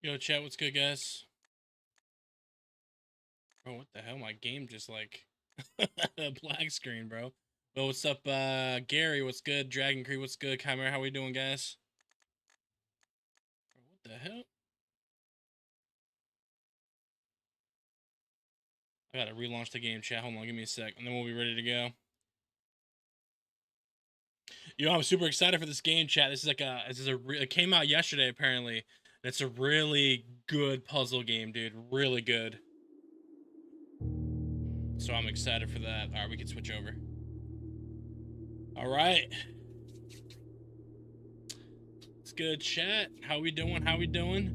Yo, chat, what's good, guys? Bro, what the hell? My game just like black screen, bro. Well, what's up, Gary? What's good? Dragon Creek, what's good? Chimera, how we doing, guys? Bro, what the hell? I gotta relaunch the game, chat. Hold on, give me a sec, and then we'll be ready to go. Yo, I'm super excited for this game, chat. It came out yesterday, apparently. And it's a really good puzzle game, dude. Really good. So I'm excited for that. All right, we can switch over. All right. It's good, chat. How we doing? How we doing?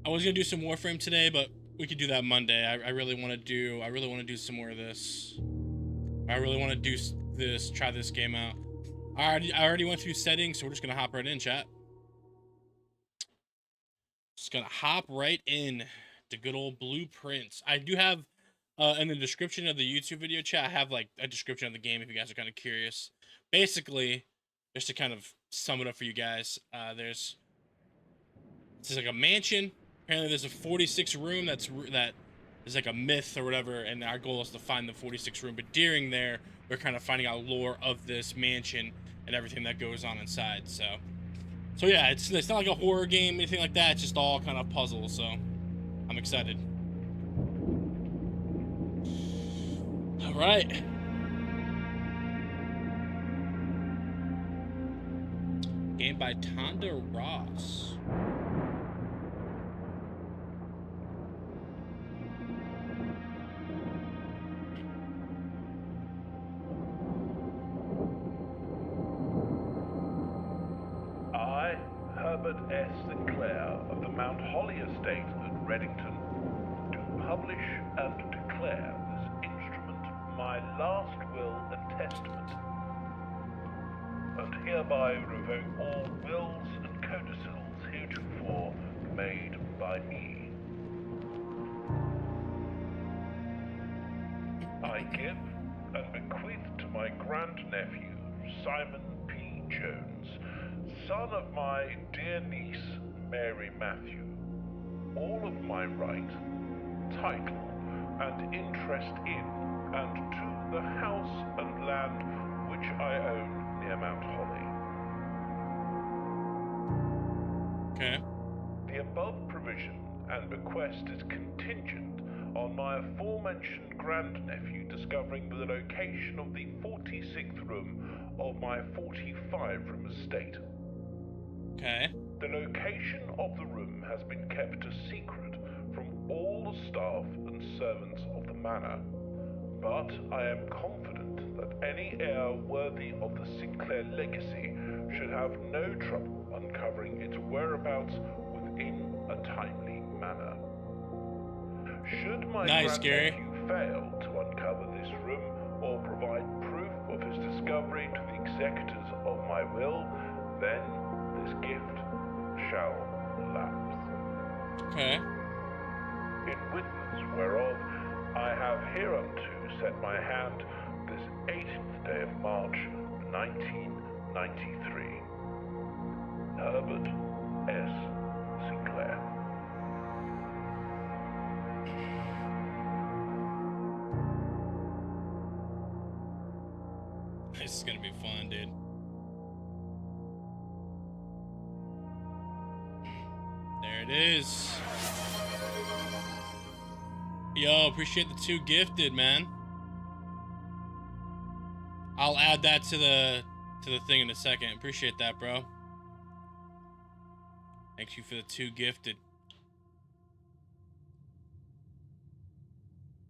I was gonna do some Warframe today, but we could do that Monday. I really want to do some more of this. I really want to do this. Try this game out. I already went through settings, so we're just gonna hop right in, chat. Just gonna hop right in to good old blueprints. I do have in the description of the YouTube video, chat, I have like a description of the game if you guys are kind of curious. Basically, just to kind of sum it up for you guys, this is like a mansion. Apparently, there's a 46 room that is like a myth or whatever, and our goal is to find the 46 room. But during there, we're kind of finding out lore of this mansion and everything that goes on inside. So yeah, it's not like a horror game, anything like that. It's just all kind of puzzles. So I'm excited. All right. Game by Tonda Ross. I, Herbert S. Sinclair of the Mount Holly Estate at Reddington, do publish and declare this instrument my last will and testament, and hereby revoke all wills and codicils heretofore made by me. I give and bequeath to my grandnephew, Simon P. Jones, son of my dear niece, Mary Matthew, all of my right, title, and interest in and to the house and land which I own near Mount Holly. Okay. The above provision and bequest is contingent on my aforementioned grandnephew discovering the location of the 46th room of my 45-room estate. Okay. The location of the room has been kept a secret from all the staff and servants of the manor, but I am confident that any heir worthy of the Sinclair legacy should have no trouble uncovering its whereabouts within a timely manner. Should my grandnephew fail to uncover this room or provide proof of his discovery to the executors of my will, then this gift shall lapse. Okay. In witness whereof, I have hereunto set my hand this 18th day of March, 1993. Herbert S. Sinclair. This is gonna be fun, dude. There it is. Yo, appreciate the 2 gifted, man. I'll add that to the thing in a second. Appreciate that, bro. Thank you for the 2 gifted.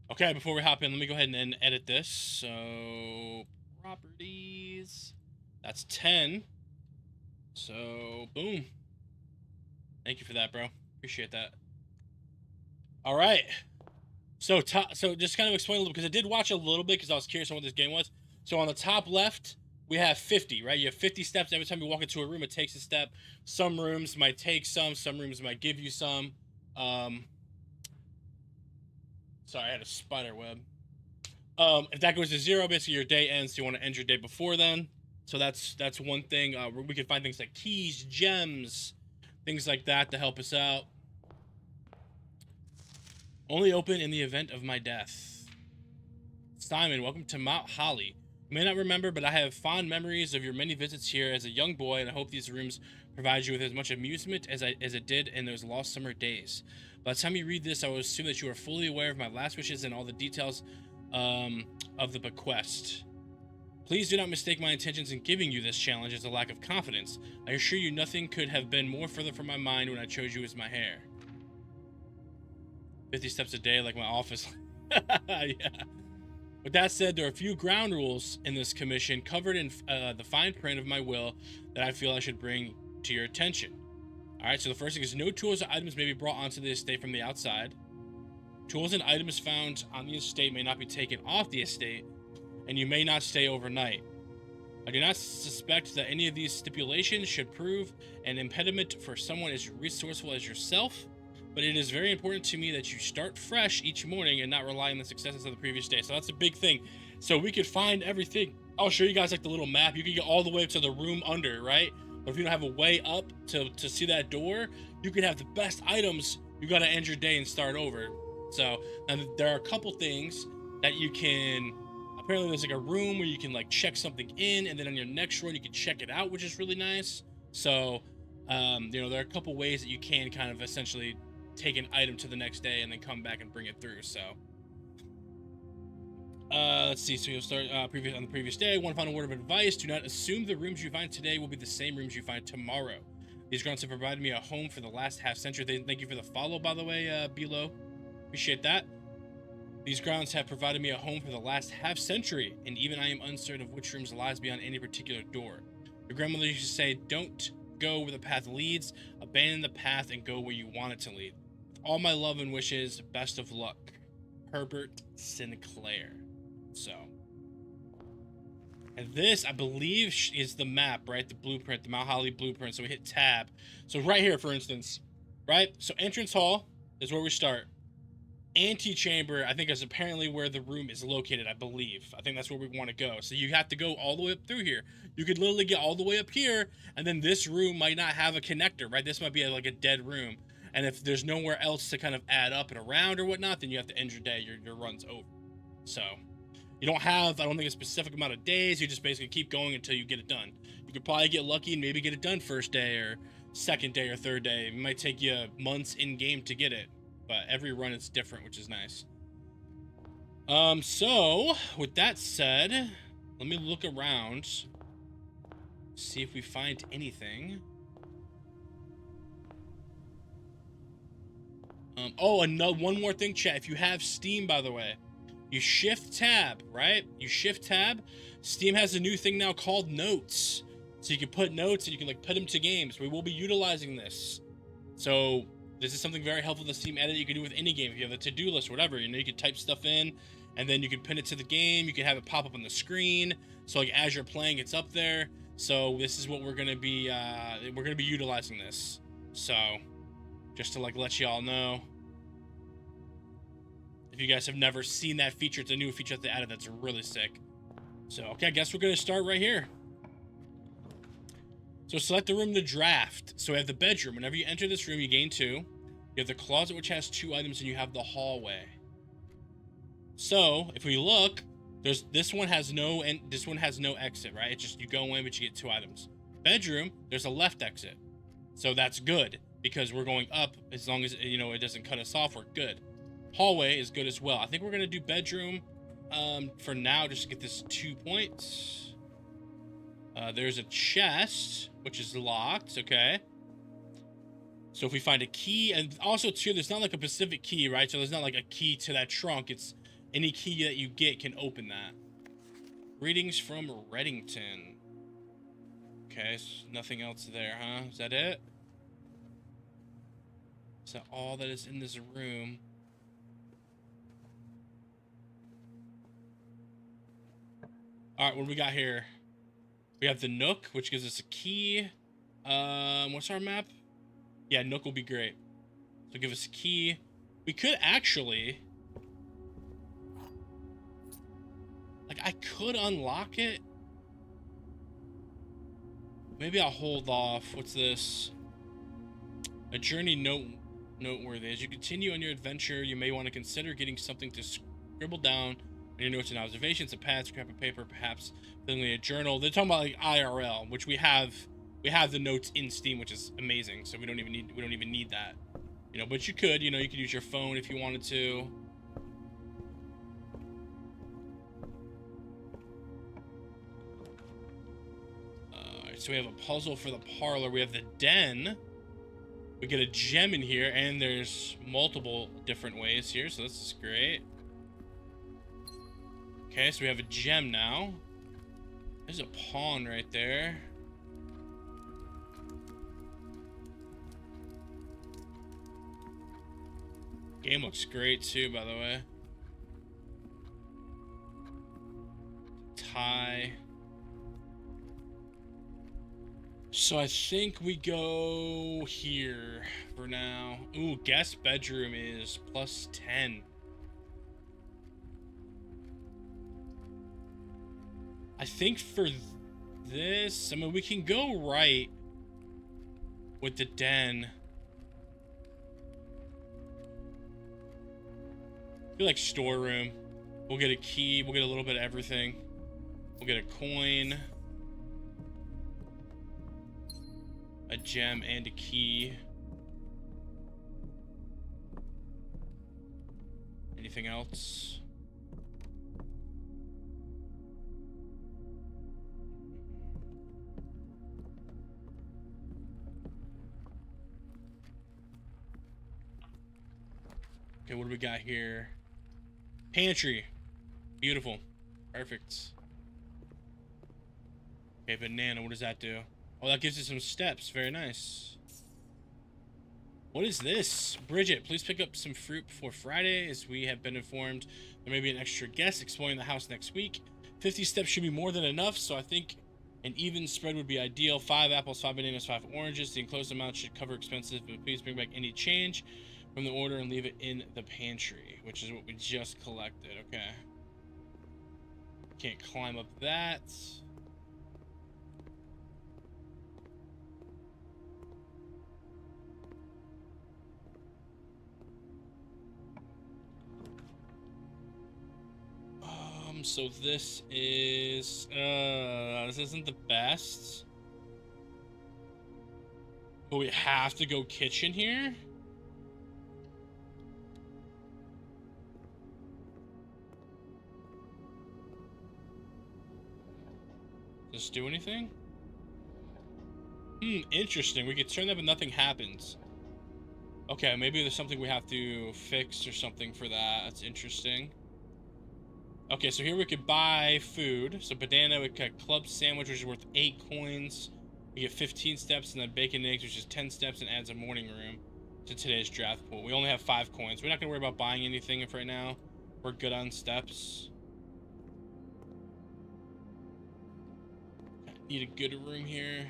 Okay, before we hop in, let me go ahead and edit this. So, properties. That's 10. So, boom. Thank you for that, bro. Appreciate that. All right. So just kind of explain a little, because I did watch a little bit because I was curious on what this game was. So on the top left, we have 50, right? You have 50 steps. Every time you walk into a room, it takes a step. Some rooms might take some rooms might give you some. Sorry, I had a spider web. If that goes to 0, basically your day ends, so you want to end your day before then. So that's one thing. Where we can find things like keys, gems, things like that to help us out. Only open in the event of my death. Simon, welcome to Mount Holly. You may not remember, but I have fond memories of your many visits here as a young boy, and I hope these rooms provide you with as much amusement as it did in those lost summer days. By the time you read this, I will assume that you are fully aware of my last wishes and all the details of the bequest. Please do not mistake my intentions in giving you this challenge as a lack of confidence. I assure you nothing could have been more further from my mind when I chose you as my heir. 50 steps a day, like my office. Yeah. With that said, there are a few ground rules in this commission covered in the fine print of my will that I feel I should bring to your attention. Alright, so the first thing is no tools or items may be brought onto the estate from the outside. Tools and items found on the estate may not be taken off the estate, and you may not stay overnight. I do not suspect that any of these stipulations should prove an impediment for someone as resourceful as yourself, but it is very important to me that you start fresh each morning and not rely on the successes of the previous day. So that's a big thing. So we could find everything. I'll show you guys like the little map. You can get all the way up to the room under, right? But if you don't have a way up to see that door, you could have the best items. You got to end your day and start over. So now there are a couple things that you can, apparently there's like a room where you can like check something in, and then on your next run you can check it out, which is really nice. So you know, there are a couple ways that you can kind of essentially take an item to the next day and then come back and bring it through. So let's see. So you'll start on the previous day. One final word of advice: do not assume the rooms you find today will be the same rooms you find tomorrow. These grounds have provided me a home for the last half century. Thank you for the follow, by the way, Bilo. Appreciate that. These grounds have provided me a home for the last half century, and even I am uncertain of which rooms lies beyond any particular door. Your grandmother used to say, don't go where the path leads, abandon the path and go where you want it to lead. With all my love and wishes, best of luck. Herbert Sinclair. So, and this, I believe, is the map, right? The blueprint, the Mount Holly blueprint. So we hit tab. So right here, for instance, right? So entrance hall is where we start. Antechamber, I think, is apparently where the room is located, I believe. I think that's where we want to go. So you have to go all the way up through here. You could literally get all the way up here, and then this room might not have a connector, right? This might be like a dead room. And if there's nowhere else to kind of add up and around or whatnot, then you have to end your day. Your run's over. So you don't have, I don't think, a specific amount of days. You just basically keep going until you get it done. You could probably get lucky and maybe get it done first day or second day or third day. It might take you months in-game to get it. But every run is different, which is nice. So with that said, let me look around, see if we find anything. Oh, one more thing, chat. If you have Steam, by the way, you shift tab, right? You shift tab. Steam has a new thing now called Notes. So you can put notes and you can like put them to games. We will be utilizing this. So this is something very helpful to Steam Edit. You can do with any game. If you have a to-do list, whatever, you know, you can type stuff in, and then you can pin it to the game. You can have it pop up on the screen. So like as you're playing, it's up there. So this is what we're gonna be utilizing this. So just to like let y'all know, if you guys have never seen that feature, it's a new feature that they added that's really sick. So okay, I guess we're gonna start right here. So select the room to draft. So we have the bedroom. Whenever you enter this room, you gain 2. You have the closet, which has 2 items, and you have the hallway. So if we look, this one has no exit, right? It's just you go in, but you get 2 items. Bedroom, there's a left exit. So that's good because we're going up. As long as, you know, it doesn't cut us off, we're good. Hallway is good as well. I think we're gonna do bedroom for now, just to get this 2 points. There's a chest, which is locked, okay. So if we find a key, and also too, there's not like a specific key, right? So there's not like a key to that trunk. It's any key that you get can open that. Greetings from Reddington. Okay, so nothing else there, huh? Is that it? Is that all that is in this room? All right, what do we got here? We have the Nook, which gives us a key. What's our map? Yeah, Nook will be great. So give us a key. We could actually, like, I could unlock it. Maybe I'll hold off. What's this? A journey noteworthy. As you continue on your adventure, you may want to consider getting something to scribble down on your notes and observations, a pad, scrap of paper, perhaps filling a journal. They're talking about like IRL, which we have. We have the notes in Steam, which is amazing. So we don't even need that, you know. But you could use your phone if you wanted to. So we have a puzzle for the parlor. We have the den. We get a gem in here, and there's multiple different ways here, so this is great. Okay, so we have a gem now. There's a pawn right there. Game looks great too, by the way. Tie. So I think we go here for now. Ooh, guest bedroom is +10. I think for this, I mean, we can go right with the den. I feel like storeroom. We'll get a key. We'll get a little bit of everything. We'll get a coin, a gem, and a key. Anything else? Okay, what do we got here? Pantry. Beautiful. Perfect. Okay, banana, what does that do? Oh, that gives you some steps. Very nice. What is this? Bridget, please pick up some fruit before Friday, as we have been informed there may be an extra guest exploring the house next week. 50 steps should be more than enough, so I think an even spread would be ideal. 5 apples, 5 bananas, 5 oranges. The enclosed amount should cover expenses, but please bring back any change from the order and leave it in the pantry, which is what we just collected. Okay. Can't climb up that. So this isn't the best. But we have to go kitchen here? Does this do anything? Interesting. We could turn that but nothing happens. Okay, maybe there's something we have to fix or something for that. That's interesting. Okay, so here we could buy food. So banana, we get club sandwich, which is worth 8 coins. We get 15 steps, and then bacon and eggs, which is 10 steps, and adds a morning room to today's draft pool. We only have 5 coins. We're not going to worry about buying anything right now. We're good on steps. Need a good room here.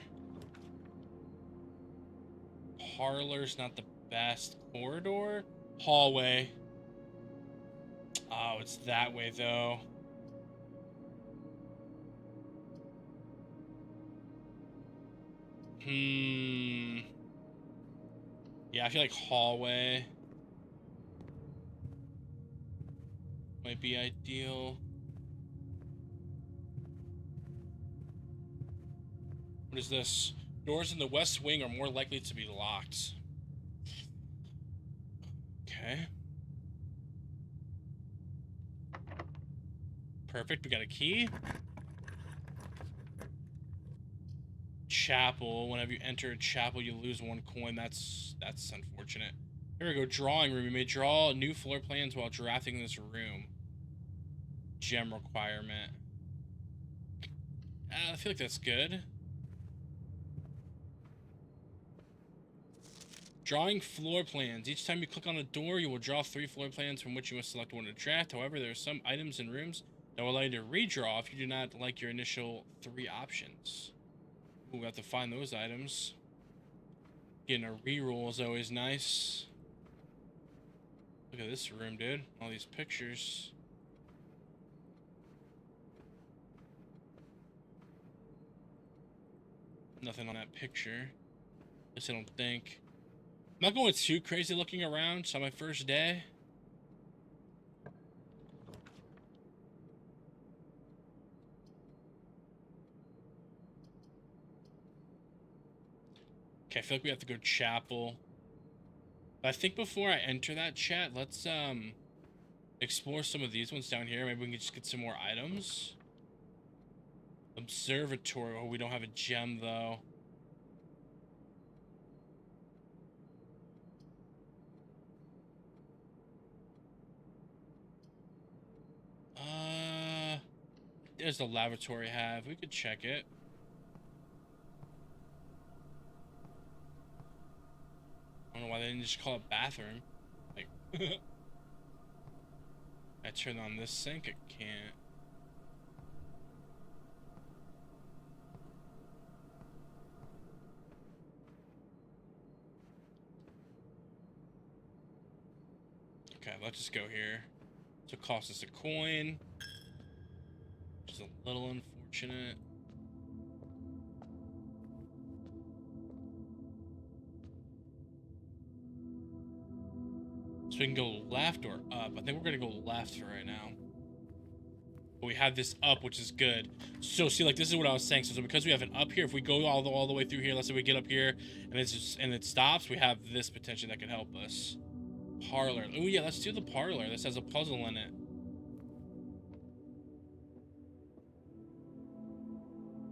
Parlor's not the best. Corridor? Hallway. Oh, it's that way, though. Yeah, I feel like hallway might be ideal. What is this? Doors in the west wing are more likely to be locked. Okay. Perfect, we got a key. Chapel. Whenever you enter a chapel, you lose 1 coin. That's unfortunate. Here we go. Drawing room. You may draw new floor plans while drafting this room. Gem requirement. I feel like that's good. Drawing floor plans. Each time you click on a door, you will draw 3 floor plans from which you must select one to draft. However, there are some items and rooms that will allow you to redraw if you do not like your initial 3 options. Ooh, we have to find those items. Getting a reroll is always nice. Look at this room, dude. All these pictures. Nothing on that picture. At least I don't think. I'm not going too crazy looking around. It's on my first day. Okay, I feel like we have to go chapel. But I think before I enter that chat, let's explore some of these ones down here. Maybe we can just get some more items. Observatory. Oh, we don't have a gem though. There's the lavatory have. We could check it. I don't know why they didn't just call it bathroom. Like, I turn on this sink. I can't. Okay, let's just go here. So it costs us a coin, which is a little unfortunate. So we can go left or up. I think we're gonna go left for right now. But we have this up, which is good. So see, like this is what I was saying. So because we have an up here, if we go all the way through here, let's say we get up here and it stops, we have this potential that could help us. Parlor. Oh yeah, let's do the parlor. This has a puzzle in it.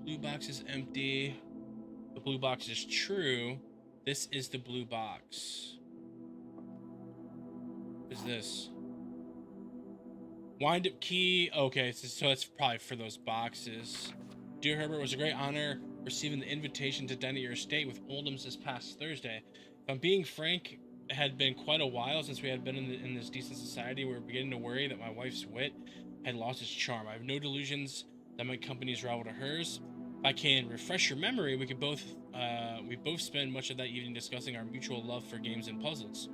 Blue box is empty. The blue box is true. This is the blue box. What is this? Wind up key. Okay, so that's probably for those boxes. Dear Herbert, it was a great honor receiving the invitation to dine at your estate with Oldham's this past Thursday. If I'm being frank, it had been quite a while since we had been in this decent society. We were beginning to worry that my wife's wit had lost its charm. I have no delusions that my company's rival to hers. If I can refresh your memory, we both spend much of that evening discussing our mutual love for games and puzzles.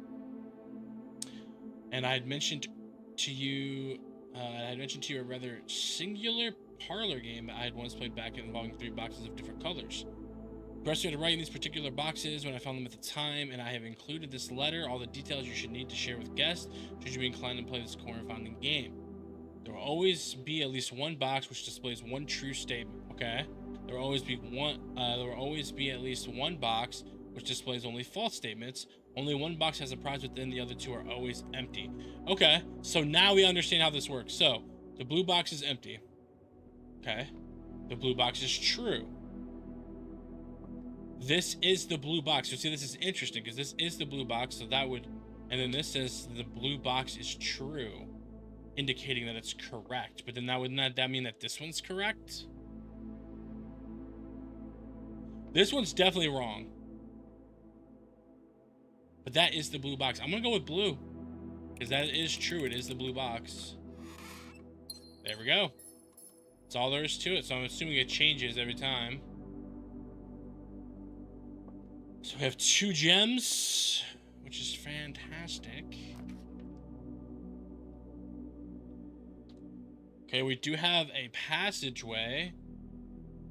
And I had mentioned to you a rather singular parlor game I had once played back involving 3 boxes of different colors. Pressed me to write in these particular boxes when I found them at the time, and I have included this letter, all the details you should need to share with guests should you be inclined to play this corner-founding game. There will always be at least one box which displays one true statement. Okay. There will always be at least one box which displays only false statements. Only one box has a prize within, the other 2 are always empty. Okay, so now we understand how this works. So, the blue box is empty. Okay. The blue box is true. This is the blue box. You see, this is interesting because this is the blue box, so that would... And then this says the blue box is true, indicating that it's correct. But then wouldn't that mean that this one's correct? This one's definitely wrong. But that is the blue box. I'm gonna go with blue, because that is true. It is the blue box. There we go. That's all there is to it. So I'm assuming it changes every time. So we have 2 gems, which is fantastic. Okay, we do have a passageway,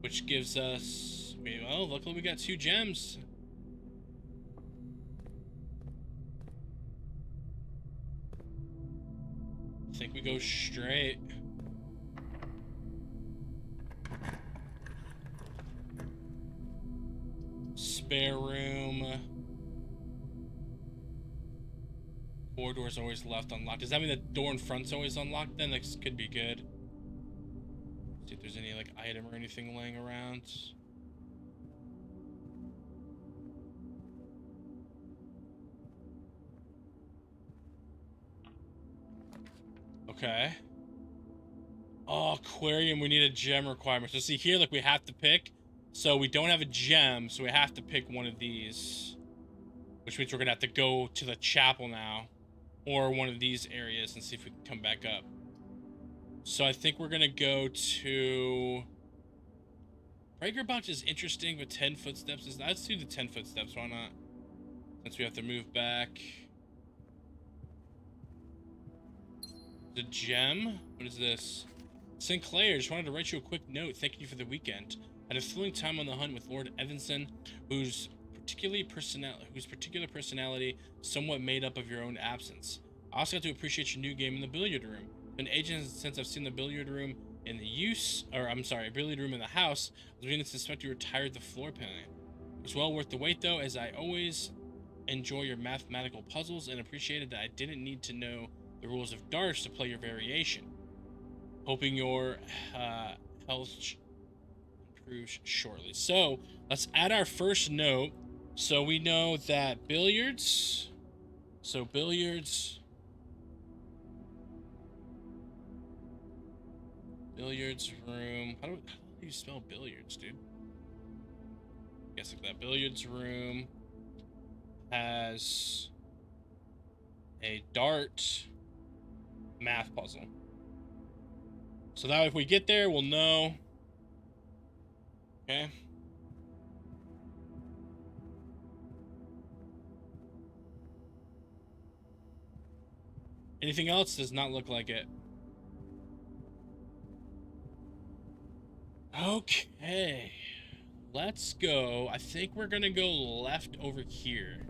which gives us... Well, luckily we got 2 gems. I think we go straight. Spare room. Corridor's always left unlocked. Does that mean the door in front's always unlocked then? This could be good. See if there's any like item or anything laying around. Okay. Oh, aquarium, we need a gem requirement. So see here, like we have to pick. So we don't have a gem, so we have to pick one of these. Which means we're gonna have to go to the chapel now. Or one of these areas and see if we can come back up. So I think we're gonna go to... Breaker box is interesting, but 10 footsteps is... Let's do the 10 footsteps, why not? Since we have to move back. The gem? What is this? Sinclair, just wanted to write you a quick note. Thank you for the weekend. Had a thrilling time on the hunt with Lord Evanson, whose particular personality somewhat made up of your own absence. I also got to appreciate your new game in the billiard room. Been ages since I've seen the billiard room in billiard room in the house. I was beginning to suspect you retired the floor plan. It's well worth the wait though, as I always enjoy your mathematical puzzles and appreciated that I didn't need to know the rules of darts to play your variation. Hoping your health improves shortly. So let's add our first note. So we know that billiards. So billiards room. How do you spell billiards, dude? Guess like that. Billiards room has a dart math puzzle. So now if we get there, we'll know. Okay. Anything else? Does not look like it. Okay. Let's go. I think we're gonna go left over here.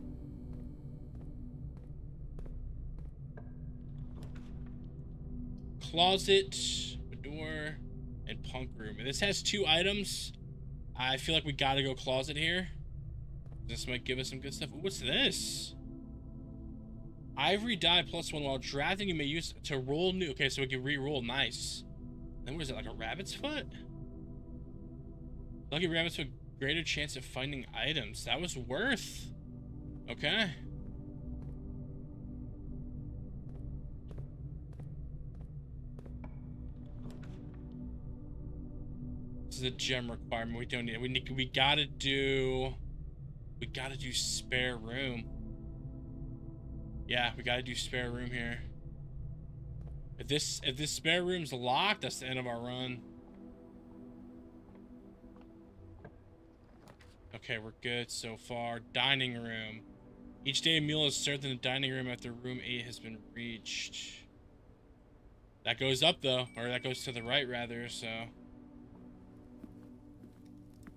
Closet, door, and punk room. And this has 2 items. I feel like we gotta go closet here. This might give us some good stuff. Ooh, what's this? Ivory die +1 while drafting. You may use to roll new. Okay, so we can re-roll. Nice. Then what is it, like a rabbit's foot? Lucky rabbits with greater chance of finding items. That was worth. Okay. This is a gem requirement. We don't need it. We gotta do spare room. Yeah, we gotta do spare room here. If this spare room's locked, that's the end of our run. Okay, we're good so far. Dining room. Each day a meal is served in the dining room after room 8 has been reached. That goes up though, or that goes to the right rather, so.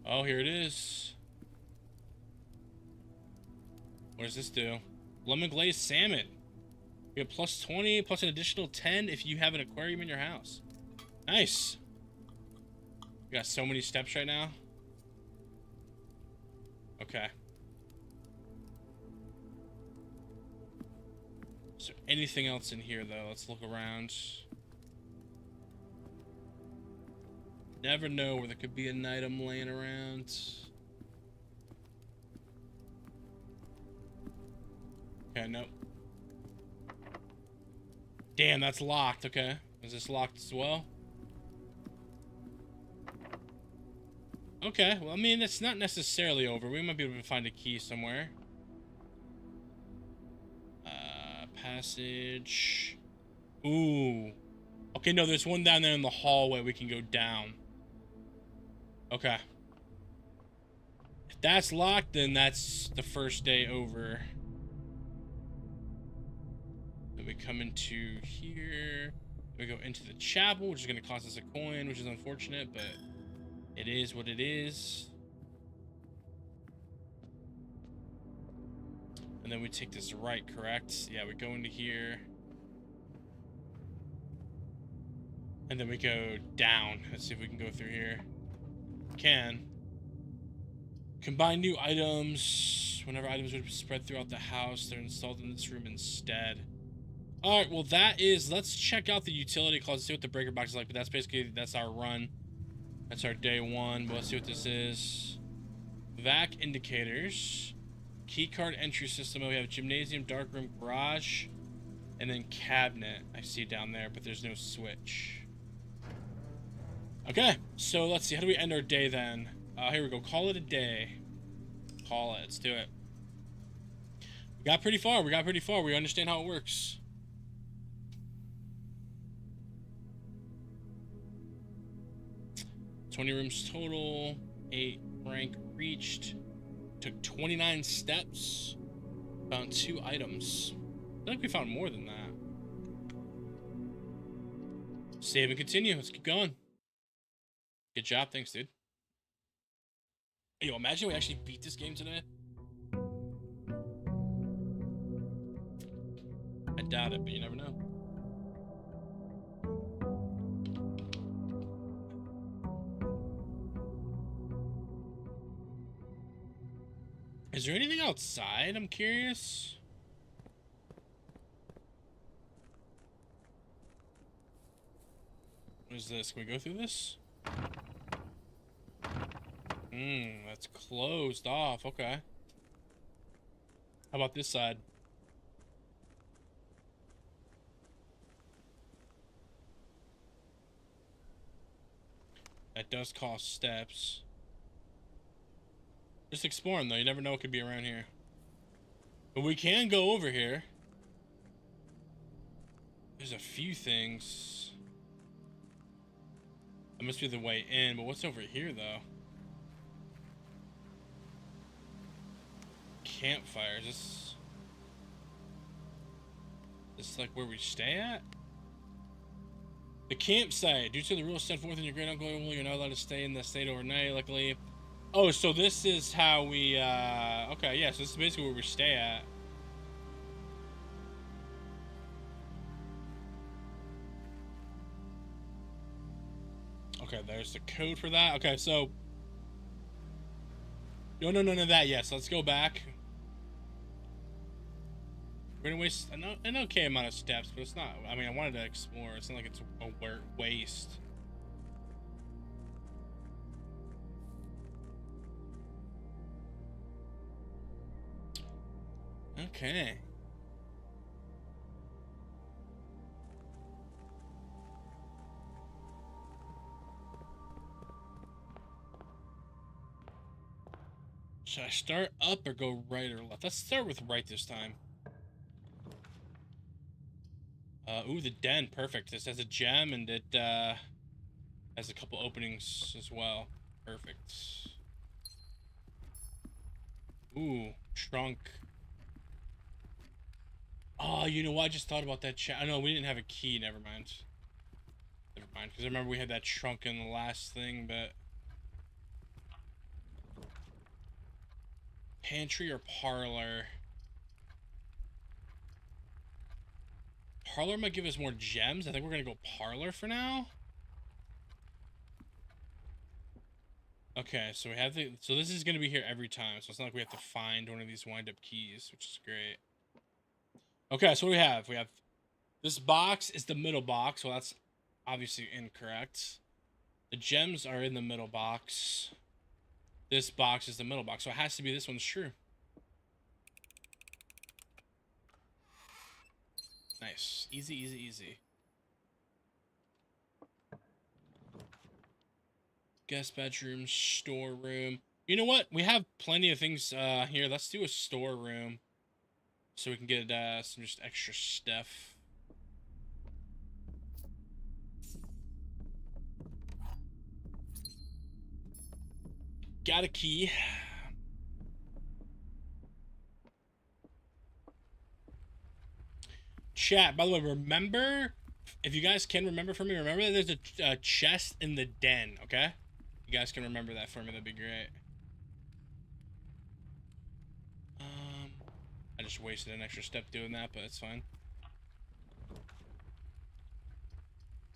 Oh, here it is. What does this do? Lemon glazed salmon. You get +20 plus an additional 10 if you have an aquarium in your house. Nice. We got so many steps right now. Okay. Is there anything else in here though? Let's look around. Never know where there could be an item laying around. Okay, nope. Damn, that's locked. Okay. Is this locked as well? Okay, well, I mean, it's not necessarily over. We might be able to find a key somewhere. Passage. Ooh. Okay, no, there's one down there in the hallway we can go down. Okay. If that's locked, then that's the first day over. Then we come into here. We go into the chapel, which is going to cost us a coin, which is unfortunate, but it is what it is. And then we take this right, correct? Yeah, we go into here. And then we go down. Let's see if we can go through here. Can. Combine new items. Whenever items would be spread throughout the house, they're installed in this room instead. Alright, well that is, let's check out the utility closet, see what the breaker box is like, but that's our run. That's our day 1, but let's see what this is. Vac indicators. Keycard entry system. We have gymnasium, dark room, garage, and then cabinet. I see down there, but there's no switch. Okay, so let's see. How do we end our day then? Here we go. Call it a day. Call it. Let's do it. We got pretty far. We understand how it works. $20 rooms total. 8 rank reached. Took 29 steps. Found 2 items. I feel like we found more than that. Save and continue. Let's keep going. Good job. Thanks, dude. Yo, imagine we actually beat this game today. I doubt it, but you never know. Is there anything outside? I'm curious. What is this? Can we go through this? That's closed off. Okay. How about this side? That does cost steps. Just exploring though, you never know what could be around here. But we can go over here. There's a few things. That must be the way in, but what's over here though? Campfires. This is like where we stay at? The campsite. Due to the rules set forth in your great uncle, you're not allowed to stay in the state overnight, luckily. Oh, so this is how we, okay, yeah, so this is basically where we stay at. Okay, there's the code for that. Okay, so... No, none of that yet, so let's go back. We're gonna waste an okay amount of steps, but it's not, I mean, I wanted to explore. It's not like it's a waste. Okay. Should I start up or go right or left? Let's start with right this time. Ooh, the den. Perfect. This has a gem and it has a couple openings as well. Perfect. Ooh, trunk. Oh, you know what? I just thought about that chat. I know we didn't have a key. Never mind. Never mind. Because I remember we had that trunk in the last thing, but... Pantry or parlor? Parlor might give us more gems. I think we're going to go parlor for now. Okay, so we have the... So this is going to be here every time. So it's not like we have to find one of these wind-up keys, which is great. Okay, so what do we have? We have... This box is the middle box. Well, that's obviously incorrect. The gems are in the middle box. This box is the middle box. So it has to be this one's true. Nice. Easy, easy, easy. Guest bedroom, storeroom. You know what? We have plenty of things here. Let's do a storeroom. So we can get some just extra stuff. Got a key. Chat, by the way, remember, if you guys can remember for me, remember that there's a chest in the den, okay? You guys can remember that for me, that'd be great. I just wasted an extra step doing that, but it's fine.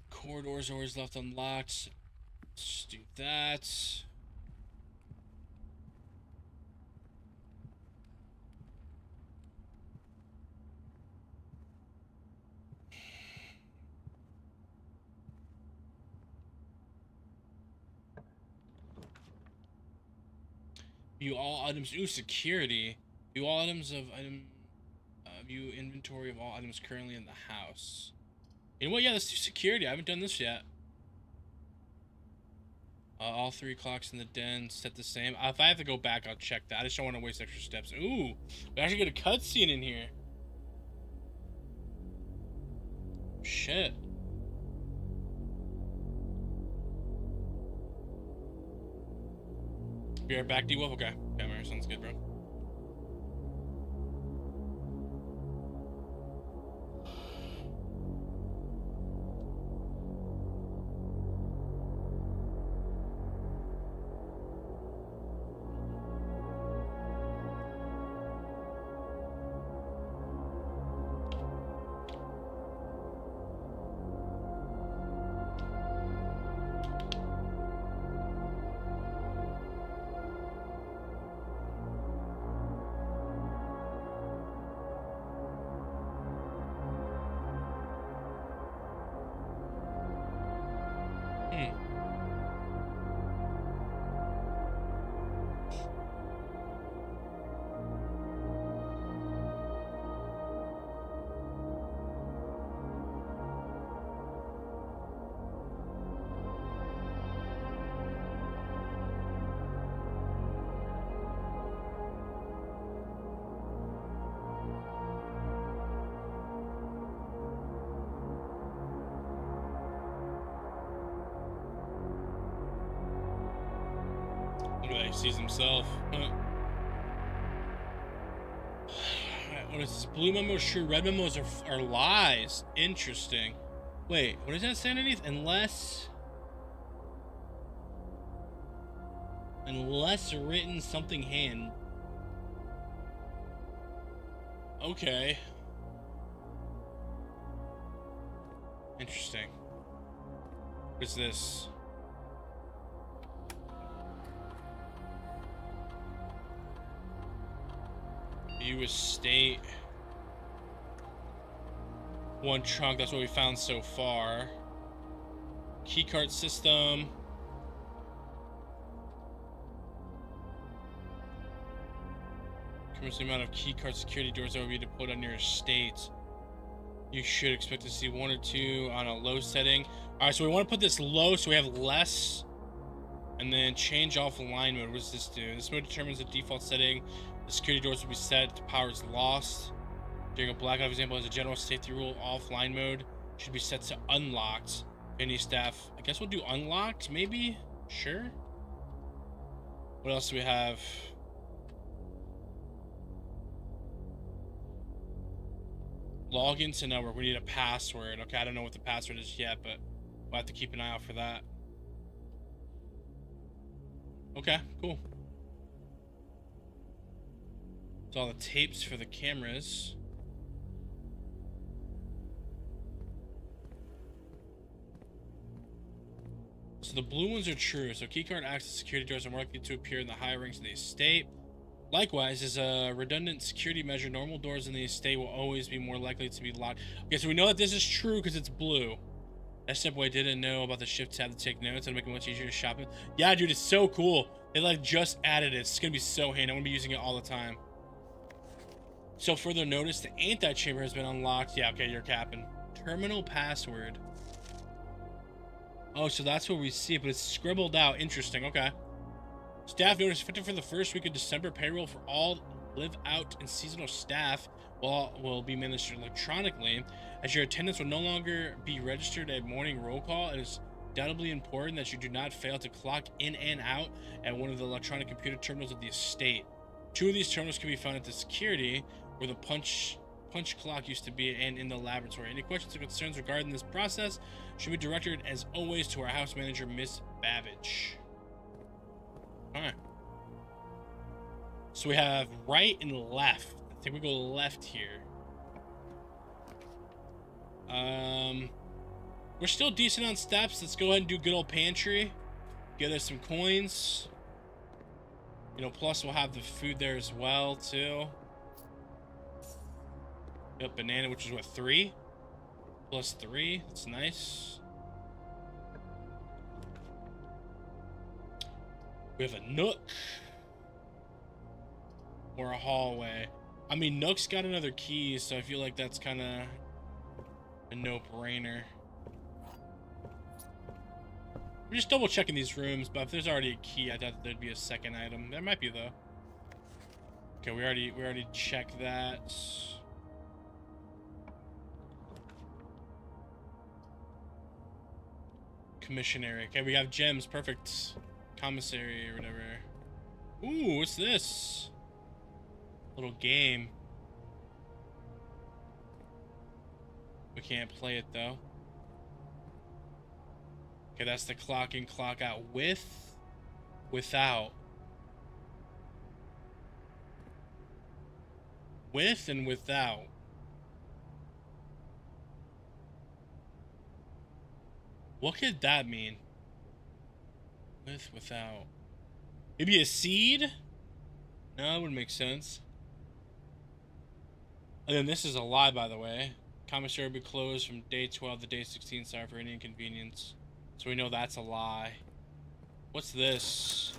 Corridors always left unlocked. Let's do that. View all items. Ooh, security. View all items of item. View inventory of all items currently in the house. You know what? Yeah, let's do security. I haven't done this yet. All 3 clocks in the den set the same. If I have to go back, I'll check that. I just don't want to waste extra steps. Ooh, we actually get a cutscene in here. Shit. Be right back, D-Wolf? Okay. Okay, sounds good, bro. Look at that, he sees himself. Huh. What is this? Blue memo is true. Red memos are lies. Interesting. Wait, what does that say underneath? Unless written something hand. Okay. Interesting. What is this? View estate. One trunk, that's what we found so far. Keycard system. The amount of keycard security doors that will be deployed on your estate. You should expect to see 1 or 2 on a low setting. All right, so we want to put this low so we have less, and then change off line mode. What does this do? This mode determines the default setting. The security doors will be set to power is lost. During a blackout, for example, as a general safety rule, offline mode should be set to unlocked. Any staff, I guess we'll do unlocked, maybe? Sure. What else do we have? Log into network. We need a password. Okay, I don't know what the password is yet, but we'll have to keep an eye out for that. Okay, cool. It's all the tapes for the cameras. So the blue ones are true. So keycard access security doors are more likely to appear in the higher ranks in the estate. Likewise, as a redundant security measure, normal doors in the estate will always be more likely to be locked. Okay, so we know that this is true because it's blue. That stepboy didn't know about the shift tab to take notes and make it much easier to shop it. Yeah, dude, it's so cool. They like just added it. It's gonna be so handy. I'm gonna be using it all the time. So further notice, the anti-chamber has been unlocked. Yeah, okay, you're capping. Terminal password. Oh, so that's what we see, but it's scribbled out. Interesting, okay. Staff notice effective for the first week of December. Payroll for all live out and seasonal staff will be managed electronically. As your attendance will no longer be registered at morning roll call, it is undoubtedly important that you do not fail to clock in and out at one of the electronic computer terminals of the estate. 2 of these terminals can be found at the security, where the punch clock used to be, and in the laboratory. Any questions or concerns regarding this process should be directed, as always, to our house manager, Miss Babbage. Alright. So we have right and left. I think we go left here. We're still decent on steps. Let's go ahead and do good old pantry. Get us some coins. You know, plus we'll have the food there as well, too. Yep, banana, which is what, 3? Plus 3. That's nice. We have a nook. Or a hallway. I mean, nook's got another key, so I feel like that's kind of a no-brainer. We're just double checking these rooms, but if there's already a key, I thought there'd be a second item. There might be, though. Okay, we already checked that. Commissionary. Okay, we have gems. Perfect. Commissary or whatever. Ooh, what's this? Little game. We can't play it though. Okay, that's the clock in, clock out. With, without. With and without. What could that mean? With, without. Maybe a seed? No, that wouldn't make sense. And then this is a lie, by the way. Commissary will be closed from day 12 to day 16. Sorry for any inconvenience. So we know that's a lie. What's this?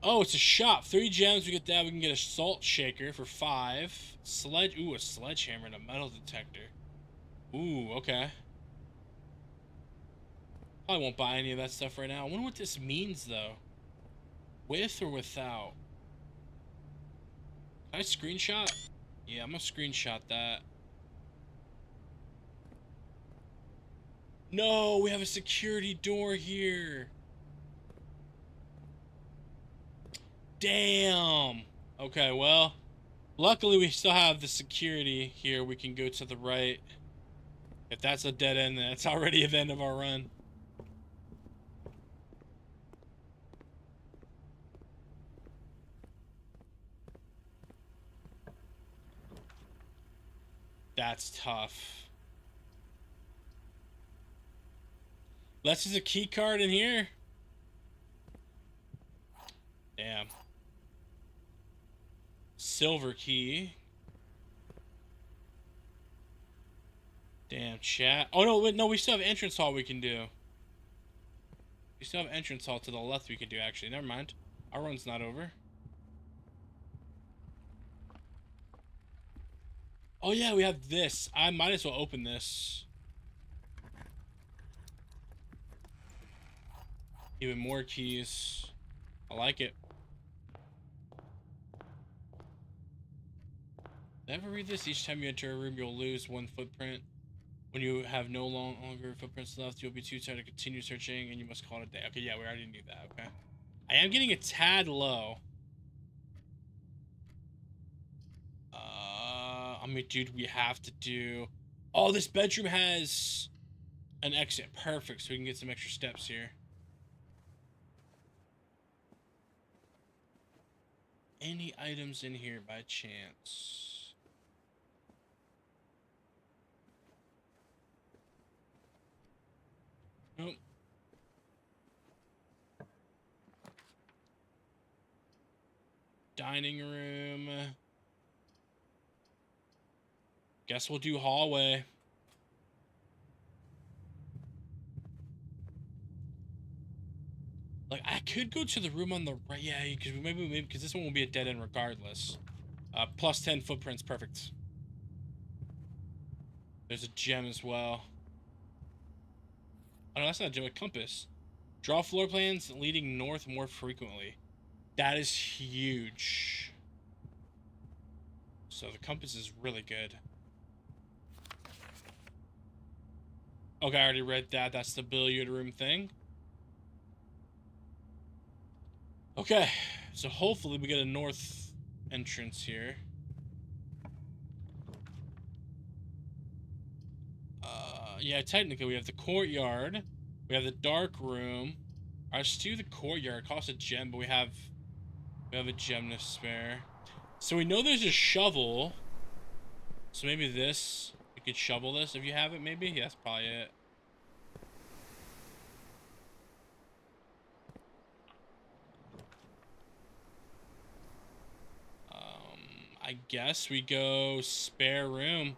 Oh, it's a shop. 3 gems. We get that. We can get a salt shaker for 5. Ooh, a sledgehammer and a metal detector. Ooh, okay. Probably won't buy any of that stuff right now. I wonder what this means, though. With or without? Can I screenshot? Yeah, I'm gonna screenshot that. No, we have a security door here. Damn. Okay, well, luckily we still have the security here. We can go to the right. If that's a dead end, then it's already the end of our run. That's tough. Unless there's a key card in here. Damn. Silver key. Damn, chat. Oh, no, wait, no, we still have entrance hall we can do. We still have entrance hall to the left we could do, actually. Never mind. Our run's not over. Oh, yeah, we have this. I might as well open this. Even more keys. I like it. Did I ever read this? Each time you enter a room, you'll lose one footprint. When you have no longer footprints left, you'll be too tired to continue searching, and you must call it a day. Okay, yeah, we already knew that. Okay. I am getting a tad low. I mean, dude, we have to do... Oh, this bedroom has an exit. Perfect, so we can get some extra steps here. Any items in here by chance? Nope. Dining room. Guess we'll do hallway. Like, I could go to the room on the right. Yeah, because maybe because this one will be a dead end regardless. Plus 10 footprints, perfect. There's a gem as well. Oh no, that's not a gem, a compass. Draw floor plans leading north more frequently. That is huge. So the compass is really good. Okay, I already read that. That's the billiard room thing. Okay, so hopefully we get a north entrance here. Yeah, technically we have the courtyard. We have the dark room. Let's do the courtyard. It costs a gem, but we have a gem to spare. So we know there's a shovel. So maybe this, you could shovel this if you have it, maybe? Yeah, that's probably it. I guess we go spare room.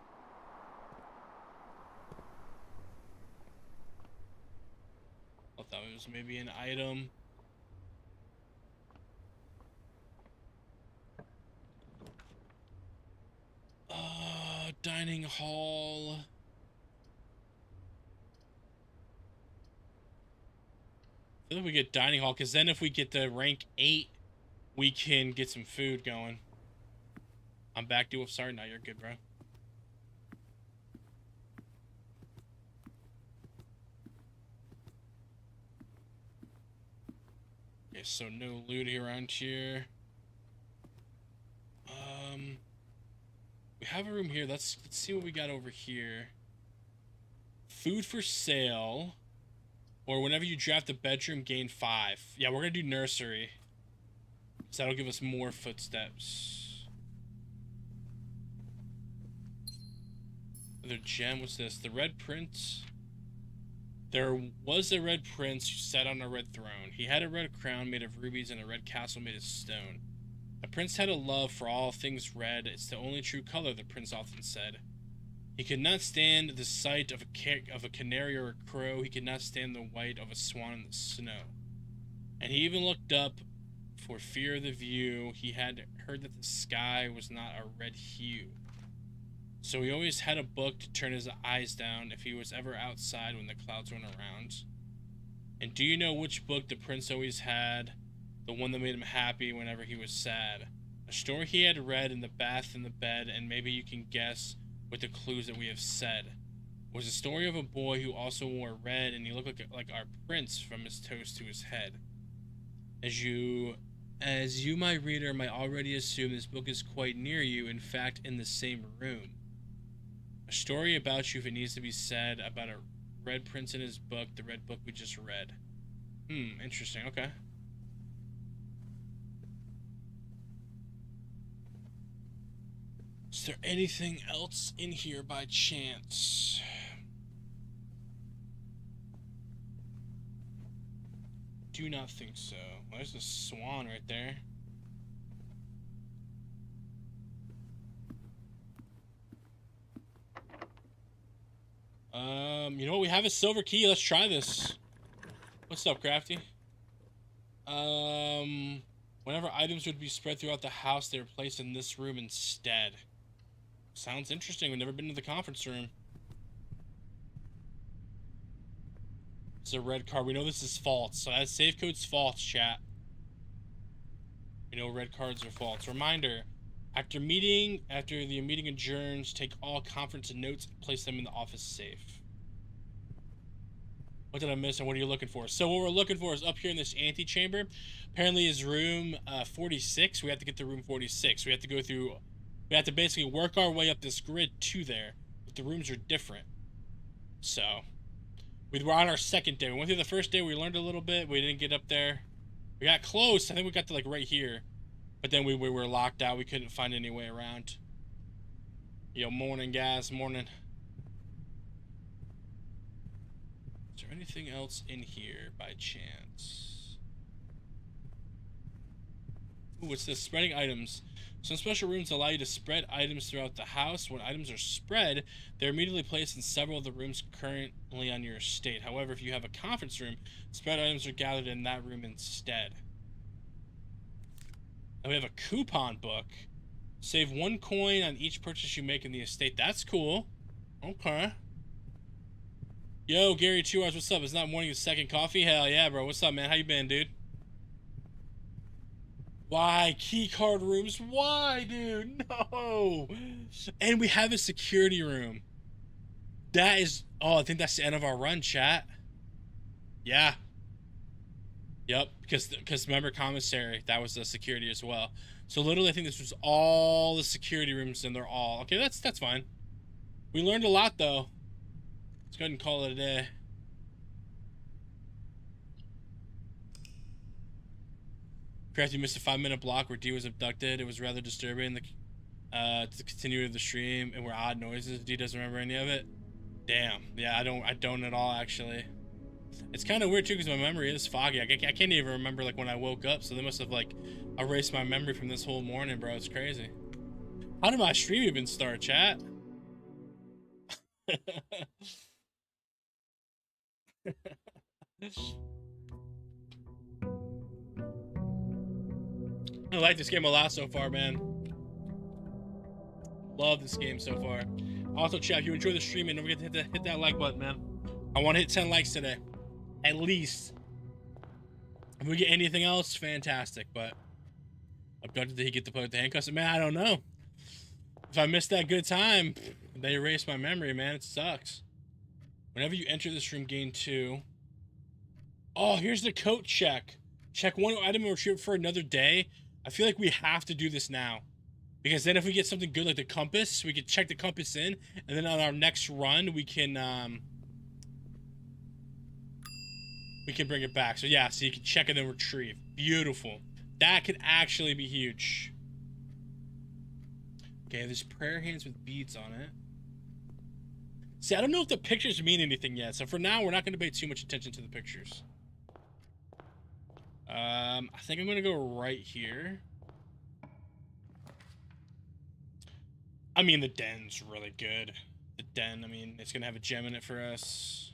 Thought that was maybe an item. Dining hall. I feel like we get dining hall, because then if we get the rank 8, we can get some food going. I'm back, dude. Sorry, no, you're good, bro. Okay, so no loot around here. We have a room here. Let's see what we got over here. Food for sale. Or whenever you draft a bedroom, gain 5. Yeah, we're gonna do nursery. So that'll give us more footsteps. Another gem. What's this? The red prince. There was a red prince who sat on a red throne. He had a red crown made of rubies and a red castle made of stone. The prince had a love for all things red. It's the only true color, the prince often said. He could not stand the sight of a canary or a crow. He could not stand the white of a swan in the snow. And he even looked up for fear of the view. He had heard that the sky was not a red hue. So he always had a book to turn his eyes down if he was ever outside when the clouds went around. And do you know which book the prince always had? The one that made him happy whenever he was sad. A story he had read in the bath in the bed, and maybe you can guess with the clues that we have said. It was a story of a boy who also wore red, and he looked like our prince from his toes to his head. As you As you, my reader, might already assume, this book is quite near you, in fact, in the same room. A story about you, if it needs to be said, about a red prince in his book, the red book we just read. Interesting, okay. Is there anything else in here by chance? Do not think so. Well, there's a swan right there. You know what? We have a silver key. Let's try this. What's up, Crafty? Whenever items would be spread throughout the house, they were placed in this room instead. Sounds interesting. We've never been to the conference room. It's a red card. We know this is false. So that save code's false, chat. We know red cards are false. Reminder. After the meeting adjourns, take all conference notes and place them in the office safe. What did I miss and what are you looking for? So what we're looking for is up here in this antechamber. Apparently is room 46. We have to get to room 46. We have to basically work our way up this grid to there. But the rooms are different. So we're on our second day. We went through the first day. We learned a little bit. We didn't get up there. We got close. I think we got to like right here. But then we were locked out. We couldn't find any way around. Yo, morning, guys. Morning. Is there anything else in here by chance? Ooh, what's this? Spreading items. Some special rooms allow you to spread items throughout the house. When items are spread, they're immediately placed in several of the rooms currently on your estate. However, if you have a conference room, spread items are gathered in that room instead. And we have a coupon book. Save 1 coin on each purchase you make in the estate. That's cool. Okay. Yo, Gary 2 hours, what's up? It's not morning, it's second coffee? Hell yeah, bro. What's up, man? How you been, dude? Why? Key card rooms? Why, dude? No. And we have a security room. That is... Oh, I think that's the end of our run, chat. Yeah. Yep, because remember commissary, that was the security as well. So literally, I think this was all the security rooms, and they're all... Okay, that's fine. We learned a lot, though. Let's go ahead and call it a day. Crafty missed a 5-minute block where D was abducted. It was rather disturbing. To continue the stream, and were odd noises. D doesn't remember any of it. Damn. Yeah, I don't at all, actually. It's kind of weird too, because my memory is foggy. I can't even remember like when I woke up. So they must have like erased my memory from this whole morning, bro. It's crazy. How did my stream even start, chat? I like this game a lot so far, man. Love this game so far. Also, chat, if you enjoy the stream, and don't forget to hit that like button, man. I want to hit 10 likes today. At least. If we get anything else, fantastic. But abducted, did he get to play with the handcuffs? Man, I don't know. If I missed that good time, they erased my memory, man. It sucks. Whenever you enter this room, gain 2. Oh, here's the coat check. Check 1 item and retrieve for another day. I feel like we have to do this now. Because then if we get something good like the compass, we can check the compass in. And then on our next run, we can bring it back. So yeah, so you can check and then retrieve. Beautiful. That could actually be huge. Okay, there's prayer hands with beads on it. See, I don't know if the pictures mean anything yet. So for now, we're not going to pay too much attention to the pictures. I think I'm going to go right here. I mean, the den's really good. The den, I mean, it's going to have a gem in it for us.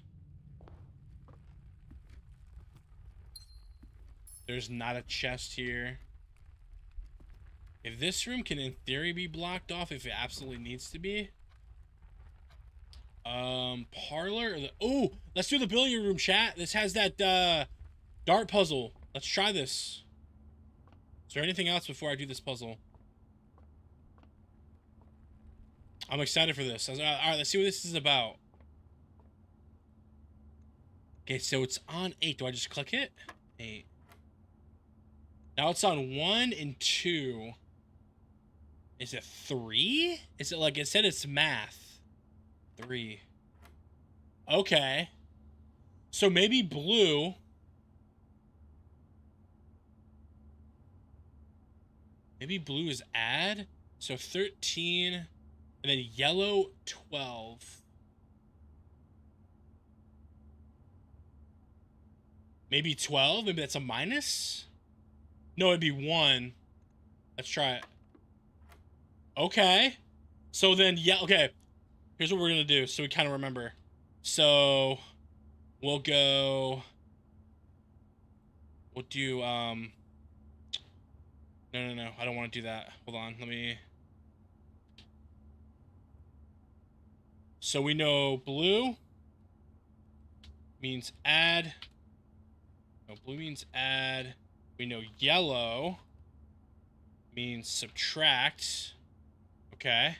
There's not a chest here. If this room can, in theory, be blocked off if it absolutely needs to be. Parlor? Or oh, let's do the billiard room, chat. This has that, dart puzzle. Let's try this. Is there anything else before I do this puzzle? I'm excited for this. Alright, let's see what this is about. Okay, so it's on 8. Do I just click it? 8. Now it's on 1 and 2. Is it 3? Is it like it said it's math? 3. Okay. So maybe blue. Maybe blue is add. So 13. And then yellow 12. Maybe 12? Maybe that's a minus? No, it'd be 1. Let's try it. Okay. So then, yeah, okay. Here's what we're going to do so we kind of remember. So we'll go... We'll do, No. I don't want to do that. Hold on. Let me... So we know blue means add. No, blue means add. We know yellow means subtract. Okay.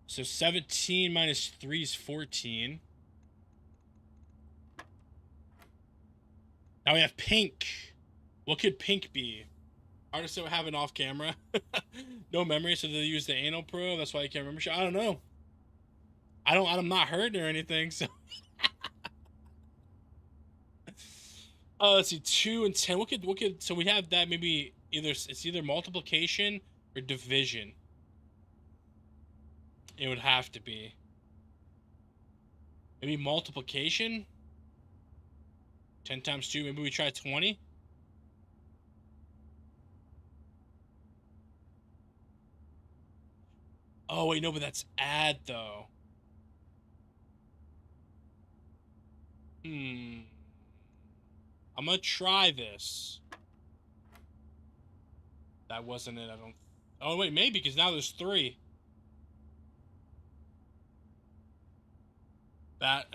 So 17 minus 3 is 14. Now we have pink. What could pink be? Artists don't have it off camera. No memory, so they use the anal probe. That's why I can't remember. I don't know. I'm not hurting or anything, so. Let's see, 2 and 10. What could, so we have that maybe it's either multiplication or division. It would have to be. Maybe multiplication? 10 times 2, maybe we try 20? Oh, wait, no, but that's add, though. I'm gonna try this. That wasn't it, I don't... Oh, wait, maybe, because now there's 3. That,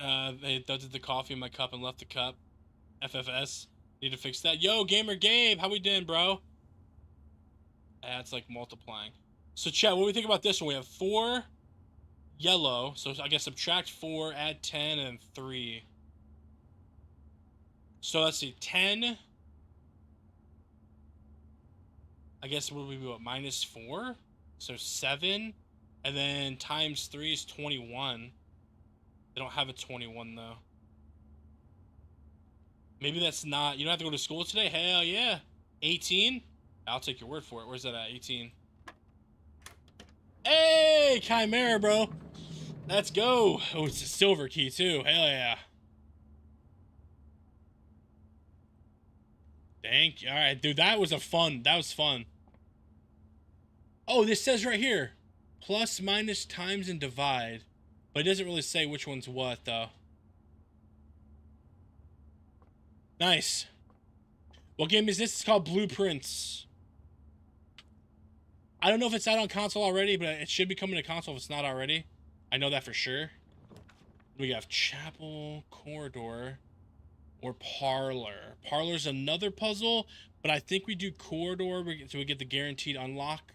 they did the coffee in my cup and left the cup. FFS. Need to fix that. Yo, Gamer Gabe, how we doing, bro? It's like multiplying. So, chat, what do we think about this one? We have 4 yellow. So, I guess subtract 4, add 10, and 3. So, let's see. 10. I guess what would we be, what, minus 4? So, 7. And then times 3 is 21. They don't have a 21, though. Maybe that's not... You don't have to go to school today? Hell yeah. 18? I'll take your word for it. Where's that at? 18. Hey, Chimera, bro. Let's go. Oh, it's a silver key, too. Hell yeah. Thank you. All right, dude, that was fun. Oh, this says right here. Plus, minus, times, and divide. But it doesn't really say which one's what, though. Nice. What game is this? It's called Blueprints. I don't know if it's out on console already, but it should be coming to console if it's not already. I know that for sure. We have Chapel, Corridor, or Parlor. Parlor's another puzzle, but I think we do Corridor so we get the guaranteed unlock.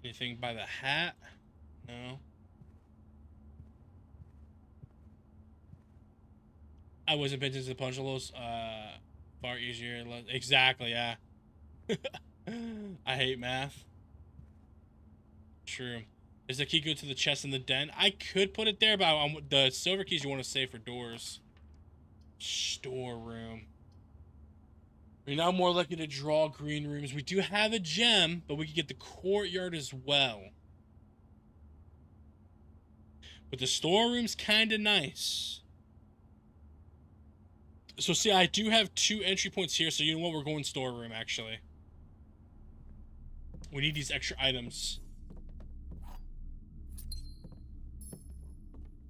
Anything by the hat? No. I wasn't paying attention to the puzzles. Far easier. Exactly, yeah. I hate math. True. Is the key good to the chest in the den? I could put it there, but the silver keys you want to save for doors. Storeroom. We're now more likely to draw green rooms. We do have a gem, but we can get the courtyard as well. But the storeroom's kind of nice. So see, I do have 2 entry points here, so you know what? We're going storeroom, actually. We need these extra items.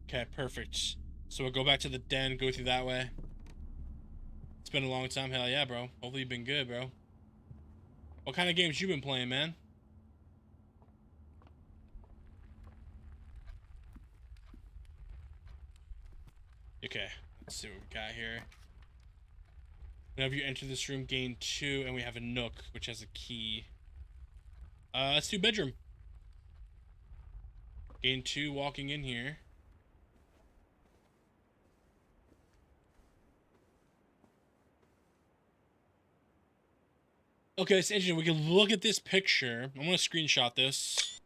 Okay, perfect. So we'll go back to the den, go through that way. It's been a long time. Hell yeah, bro. Hopefully you've been good, bro. What kind of games you been playing, man? Okay, let's see what we got here. Whenever you enter this room, gain 2, and we have a nook, which has a key. Let's do bedroom. Gain 2 walking in here. Okay, it's interesting. We can look at this picture. I'm gonna screenshot this.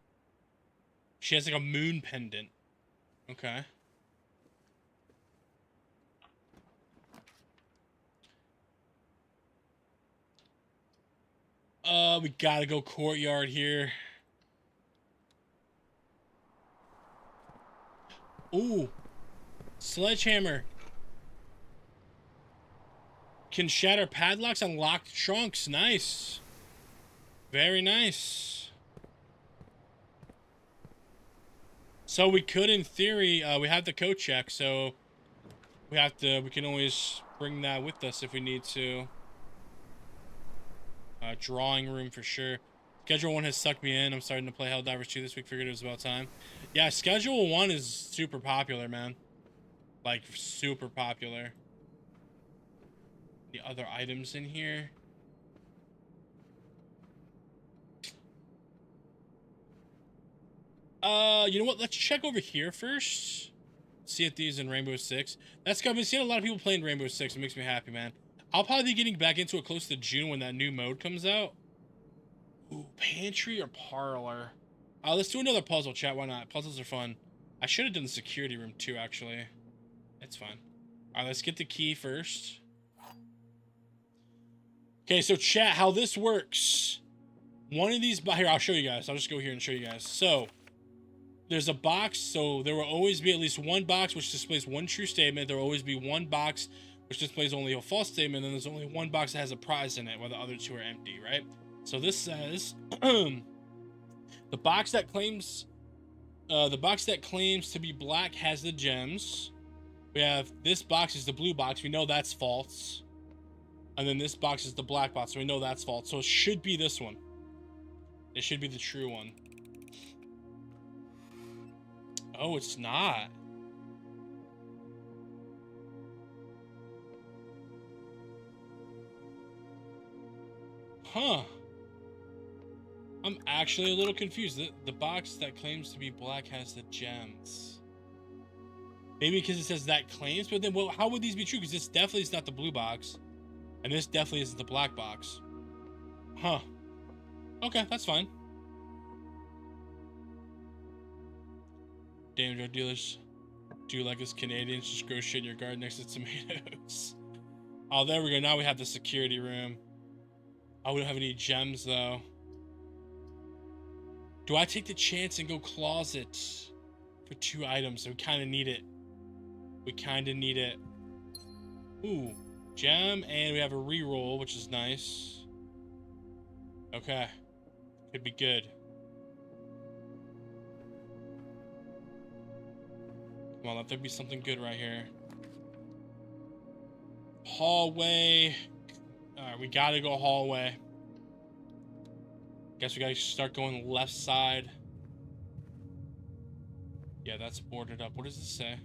She has like a moon pendant. Okay. We gotta go courtyard here. Ooh, sledgehammer. Can shatter padlocks on locked trunks. Nice. Very nice. So we could, in theory, we have the code check, so we can always bring that with us if we need to. Drawing room for sure. Schedule 1 has sucked me in. I'm starting to play Helldivers 2 this week. Figured it was about time. Yeah, Schedule 1 is super popular, man. Like, super popular. The other items in here. You know what? Let's check over here first. See if these in Rainbow Six. I've been seeing a lot of people playing Rainbow Six. It makes me happy, man. I'll probably be getting back into it close to June when that new mode comes out. Ooh, pantry or parlor? Let's do another puzzle, chat. Why not? Puzzles are fun. I should have done the security room too, actually. It's fine. All right, let's get the key first. Okay, so chat, how this works. One of these... Here, I'll show you guys. I'll just go here and show you guys. So, there's a box. So, there will always be at least one box which displays one true statement. There will always be one box which displays only a false statement. And there's only one box that has a prize in it, while the other two are empty, right? So, this says... The box that claims to be black has the gems. We have this box is the blue box. We know that's false. And then this box is the black box. So we know that's false. So it should be this one. It should be the true one. Oh, it's not. Huh. I'm actually a little confused. The box that claims to be black has the gems. Maybe because it says that claims, but then, well, how would these be true? Because this definitely is not the blue box. And this definitely isn't the black box. Huh. Okay, that's fine. Damn, drug dealers do like us Canadians just grow shit in your garden next to tomatoes. Oh, there we go. Now we have the security room. Oh, we don't have any gems, though. Do I take the chance and go closet for 2 items? We kind of need it. We kind of need it. Ooh, gem, and we have a reroll, which is nice. Okay, could be good. Come on, let there be something good right here. Hallway. All right, we gotta go hallway. Guess we gotta start going left side. Yeah, that's boarded up. What does this say?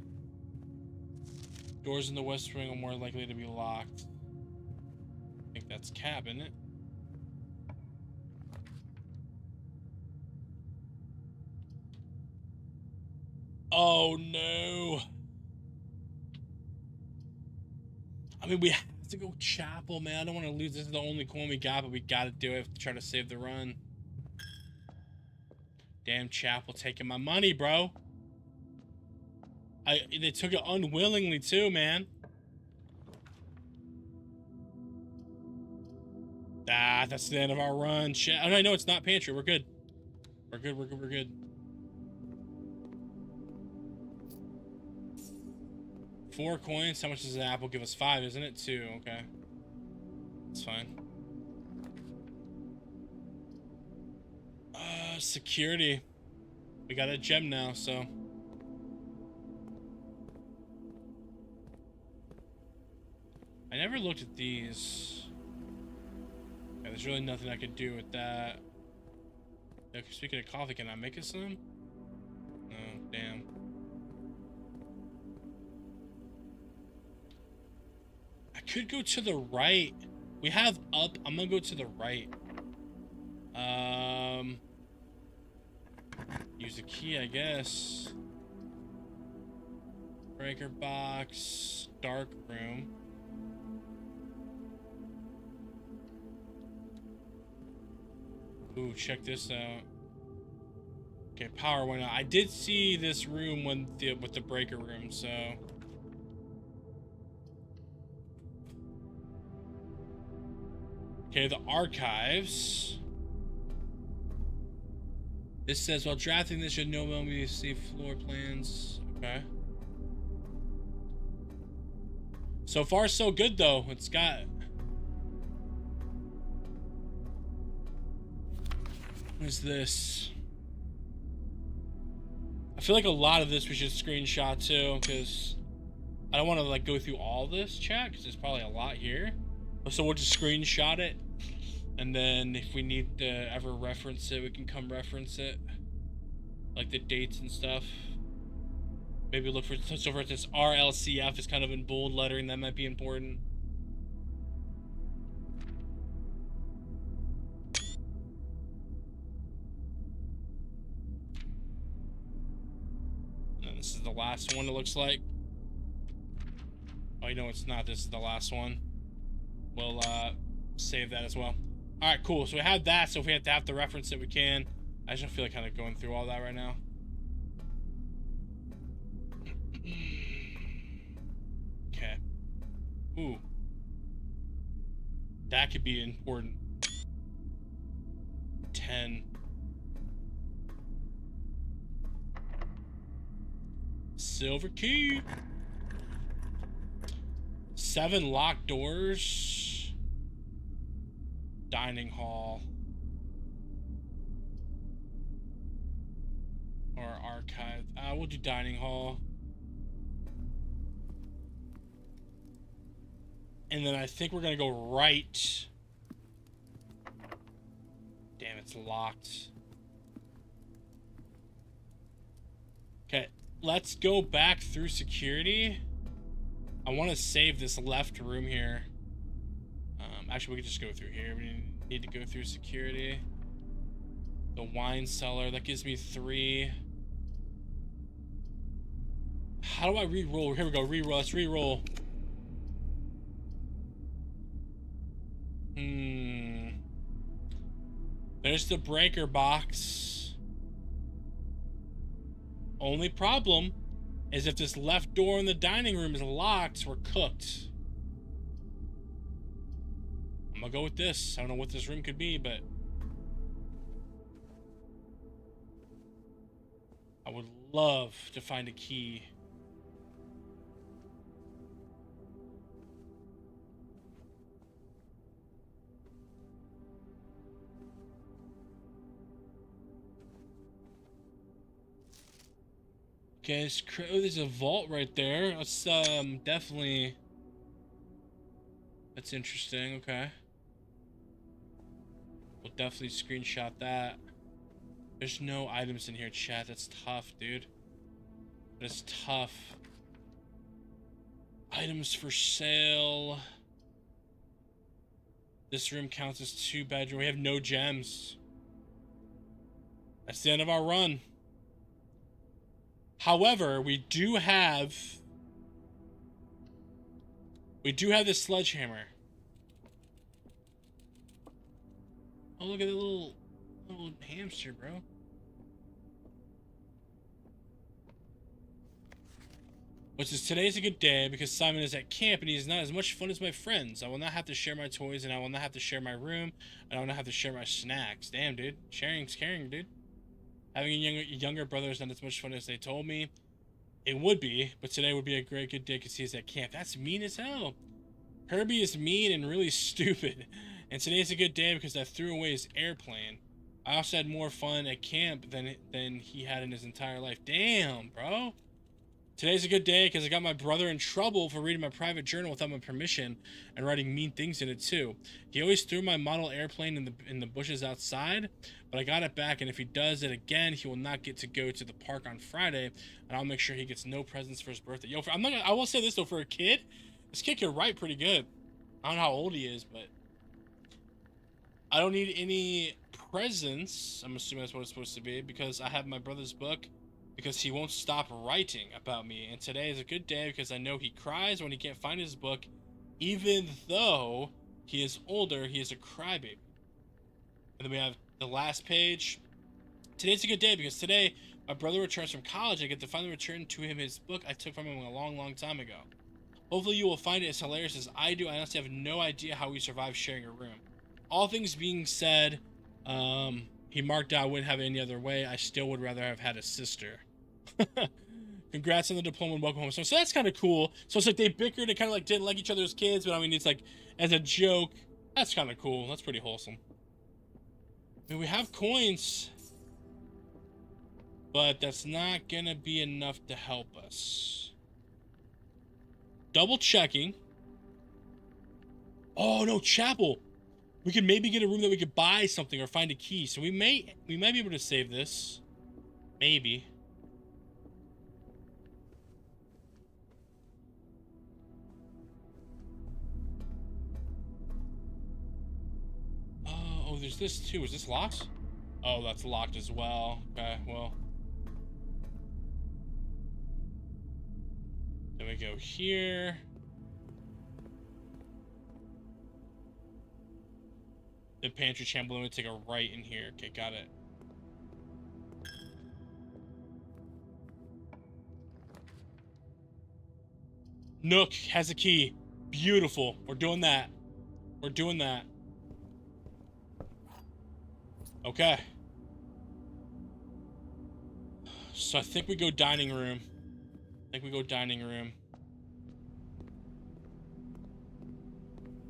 Doors in the west wing are more likely to be locked. I think that's cab, isn't it? Oh no. I mean, we have to go chapel, man. I don't want to lose. This is the only coin we got, but we gotta do it to try to save the run. Damn chapel taking my money, bro. They took it unwillingly too, man. Ah, that's the end of our run. Shit. Oh, no, it's not pantry. We're good. We're good. We're good. We're good. 4 coins. How much does an apple give us? 5, isn't it? 2. Okay. That's fine. Security. We got a gem now, so. I never looked at these. Yeah, there's really nothing I could do with that. Yeah, speaking of coffee, can I make us some? No, damn. I could go to the right. We have up. I'm gonna go to the right. Use a key, I guess. Breaker box. Dark room. Ooh, check this out. Okay, power went out. I did see this room with the breaker room, so. Okay, the archives. This says, while drafting this, should no one be see floor plans. Okay. So far, so good, though. It's got... What is this? I feel like a lot of this we should screenshot, too, because I don't want to, like, go through all this, chat, because there's probably a lot here. So we'll just screenshot it. And then if we need to ever reference it, we can come reference it. Like the dates and stuff. Maybe look for, so for instance, RLCF is kind of in bold lettering. That might be important. And this is the last one, it looks like. Oh, you know it's not. This is the last one. We'll save that as well. All right, cool. So we have that. So if we have to reference it, we can. I just don't feel like kind of going through all that right now. Okay. Ooh. That could be important. 10. Silver key. 7 locked doors. Dining hall. Or archive. We'll do dining hall. And then I think we're gonna go right. Damn, it's locked. Okay, let's go back through security. I want to save this left room here. Actually, we could just go through here. We need to go through security. The wine cellar, that gives me 3. How do I re-roll? Here we go, re-roll. Let's re-roll. There's the breaker box. Only problem is if this left door in the dining room is locked, we're cooked. I'm gonna go with this. I don't know what this room could be, but I would love to find a key. Okay, there's a vault right there. Let's definitely. That's interesting. Okay. We'll definitely screenshot that. There's no items in here, chat. That's tough, dude. That's tough. Items for sale. This room counts as 2 bedroom. We have no gems. That's the end of our run. However, we do have this sledgehammer. Oh, look at the little hamster, bro. Which is, today's a good day because Simon is at camp and he's not as much fun as my friends. I will not have to share my toys and I will not have to share my room and I will not have to share my snacks. Damn, dude. Sharing's caring, dude. Having a younger brother is not as much fun as they told me. It would be, but today would be a great good day because he's at camp. That's mean as hell. Herbie is mean and really stupid. And today's a good day because I threw away his airplane. I also had more fun at camp than he had in his entire life. Damn, bro. Today's a good day because I got my brother in trouble for reading my private journal without my permission and writing mean things in it too. He always threw my model airplane in the bushes outside, but I got it back, and if he does it again, he will not get to go to the park on Friday, and I'll make sure he gets no presents for his birthday. Yo, I will say this though, for a kid, this kid can write pretty good. I don't know how old he is, but I don't need any presents. I'm assuming that's what it's supposed to be because I have my brother's book. Because he won't stop writing about me. And today is a good day because I know he cries when he can't find his book. Even though he is older, he is a crybaby. And then we have the last page. Today's a good day because today my brother returns from college. I get to finally return to him his book I took from him a long time ago. Hopefully you will find it as hilarious as I do. I honestly have no idea how we survived sharing a room. All things being said, he marked out I wouldn't have it any other way. I still would rather have had a sister. Congrats on the diploma and welcome home. So that's kind of cool. So it's like they bickered and kind of like didn't like each other as kids, but I mean, it's like as a joke. That's kind of cool. That's pretty wholesome. I mean, we have coins, but that's not gonna be enough to help us. Double checking. Oh no, chapel. We could maybe get a room that we could buy something or find a key. So we might be able to save this. Maybe. Oh, there's this too. Is this locked? Oh, that's locked as well. Okay, well. Then we go here. The pantry chamber. Let me take a right in here. Okay, got it. Nook has a key. Beautiful. We're doing that. We're doing that. Okay. So I think we go dining room.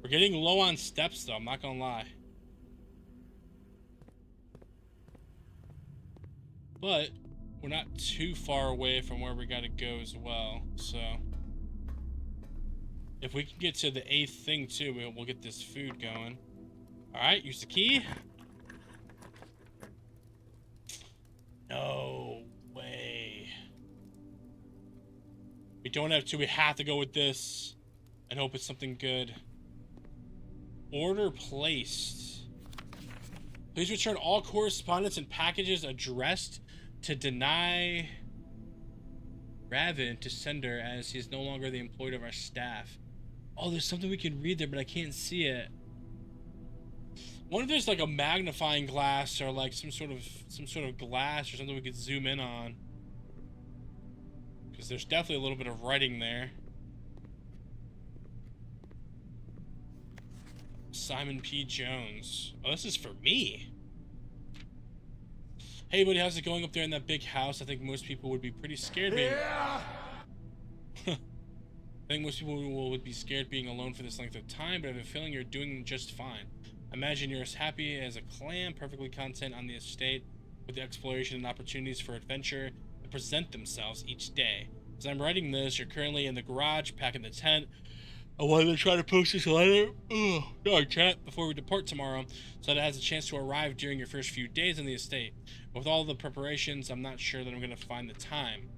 We're getting low on steps though, I'm not gonna lie. But we're not too far away from where we gotta go as well, so if we can get to the 8th thing too, we'll get this food going. Alright, use the key. No way. We don't have to, we have to go with this and hope it's something good. Order placed. Please return all correspondence and packages addressed to deny Raven to sender as he is no longer the employee of our staff. Oh, there's something we can read there, but I can't see it. I wonder if there's like a magnifying glass or like some sort of glass or something we could zoom in on. Because there's definitely a little bit of writing there. Simon P. Jones. Oh, this is for me. Hey, buddy, how's it going up there in that big house? I think most people would be pretty scared being... Yeah. I think most people would be scared being alone for this length of time, but I have a feeling you're doing just fine. I imagine you're as happy as a clam, perfectly content on the estate, with the exploration and opportunities for adventure that present themselves each day. As I'm writing this, you're currently in the garage, packing the tent. I wanted to try to post this letter, chat, before we depart tomorrow, so that it has a chance to arrive during your first few days on the estate. But with all the preparations, I'm not sure that I'm going to find the time.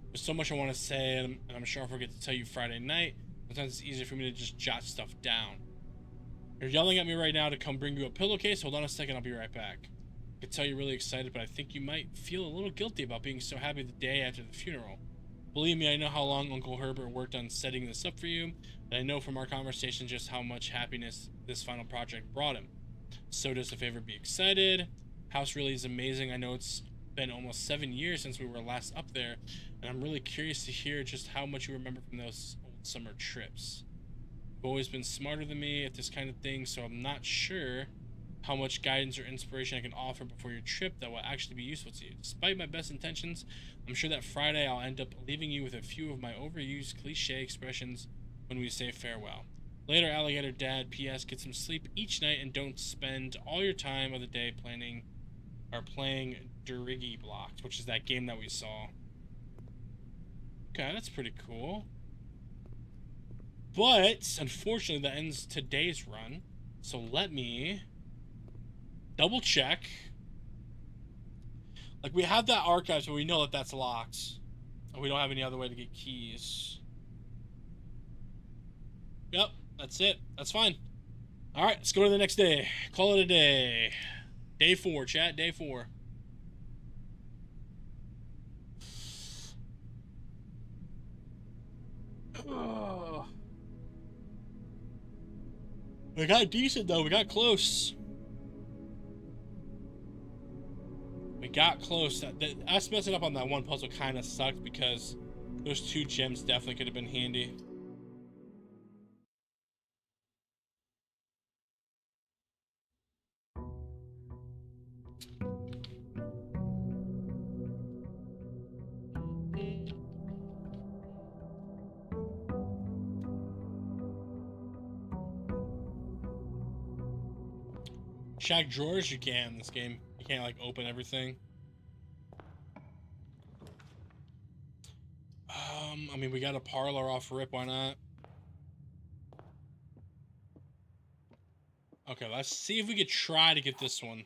There's so much I want to say, and I'm sure I'll forget to tell you Friday night. Sometimes it's easier for me to just jot stuff down. You're yelling at me right now to come bring you a pillowcase. Hold on a second, I'll be right back. I can tell you're really excited, but I think you might feel a little guilty about being so happy the day after the funeral. Believe me, I know how long Uncle Herbert worked on setting this up for you, and I know from our conversation just how much happiness this final project brought him. So does the favor be excited? House really is amazing. I know it's been almost 7 years since we were last up there, and I'm really curious to hear just how much you remember from those old summer trips. You've always been smarter than me at this kind of thing, so I'm not sure how much guidance or inspiration I can offer before your trip that will actually be useful to you. Despite my best intentions, I'm sure that Friday I'll end up leaving you with a few of my overused cliche expressions when we say farewell. Later, Alligator Dad, P.S. Get some sleep each night and don't spend all your time of the day playing Durigi Blocks, which is that game that we saw. Okay, that's pretty cool. But, unfortunately, that ends today's run. So let me double check. Like, we have that archives, but we know that that's locked. And we don't have any other way to get keys. Yep, that's it. That's fine. Alright, let's go to the next day. Call it a day. Day 4, chat. Day 4. Oh. We got decent, though. We got close. We got close. Us messing up on that one puzzle kind of sucked because those 2 gems definitely could have been handy. Check drawers you can in this game. You can't like open everything. I mean, we got a parlor off rip, why not? Okay, let's see if we could try to get this one.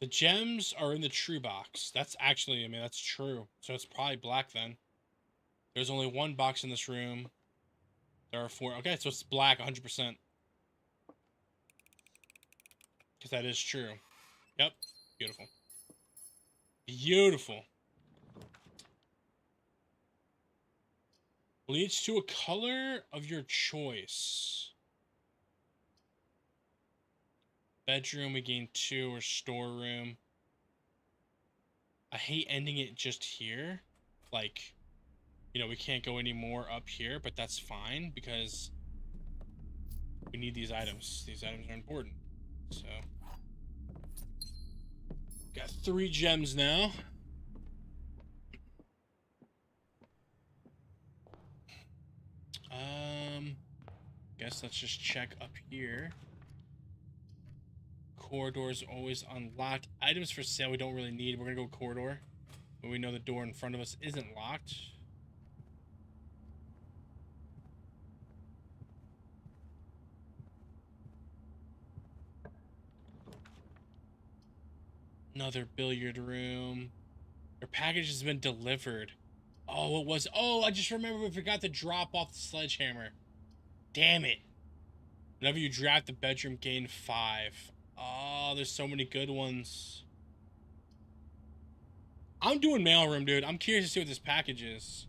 The gems are in the true box. That's actually, I mean, that's true. So it's probably black then. There's only 1 box in this room. There are 4. Okay, so it's black 100%. Because that is true. Yep. Beautiful. Beautiful. Leads to a color of your choice. Bedroom, we gain 2, or storeroom. I hate ending it just here. Like, you know, we can't go any more up here, but that's fine because we need these items. These items are important. So, got 3 gems now. Guess let's just check up here. Corridors always unlocked. Items for sale we don't really need. We're gonna go corridor, but we know the door in front of us isn't locked. Another billiard room. Your package has been delivered. Oh, it was. Oh, I just remember we forgot to drop off the sledgehammer. Damn it. Whenever you drop the bedroom, gain 5. Oh, there's so many good ones. I'm doing mailroom, dude. I'm curious to see what this package is.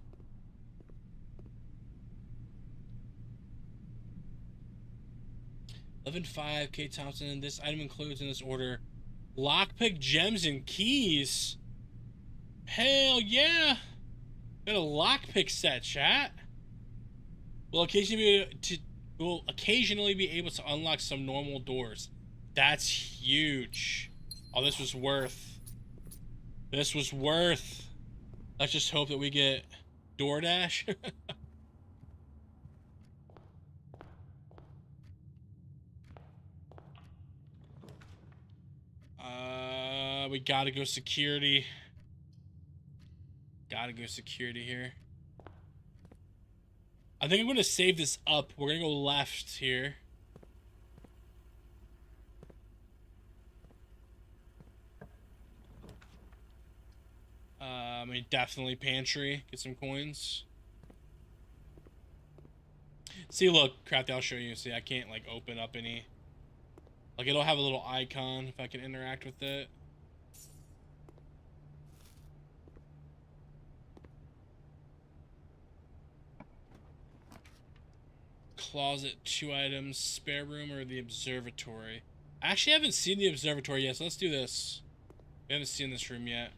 $11.5 K Thompson. This item includes in this order lockpick, gems, and keys. Hell yeah! Got a lockpick set, chat. We'll occasionally be able to unlock some normal doors. That's huge. Oh, this was worth. This was worth. Let's just hope that we get DoorDash. We gotta go security. Gotta go security here. I think I'm gonna save this up. We're gonna go left here. I mean, definitely pantry. Get some coins. See, look, Crafty, I'll show you. See, I can't, like, open up any. Like, it'll have a little icon if I can interact with it. Closet, 2 items, spare room, or the observatory. I actually haven't seen the observatory yet, so let's do this. We haven't seen this room yet.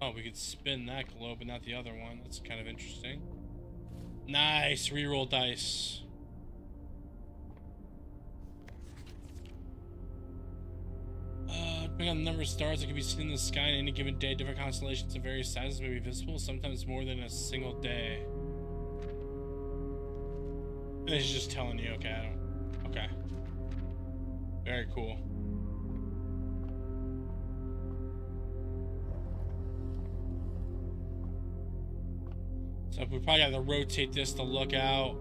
Oh, we could spin that globe, but not the other one. That's kind of interesting. Nice, reroll dice. Depending on the number of stars that can be seen in the sky on any given day, different constellations of various sizes may be visible, sometimes more than a single day. And it's just telling you, okay, I don't. Okay. Very cool. So we probably got to rotate this to look out.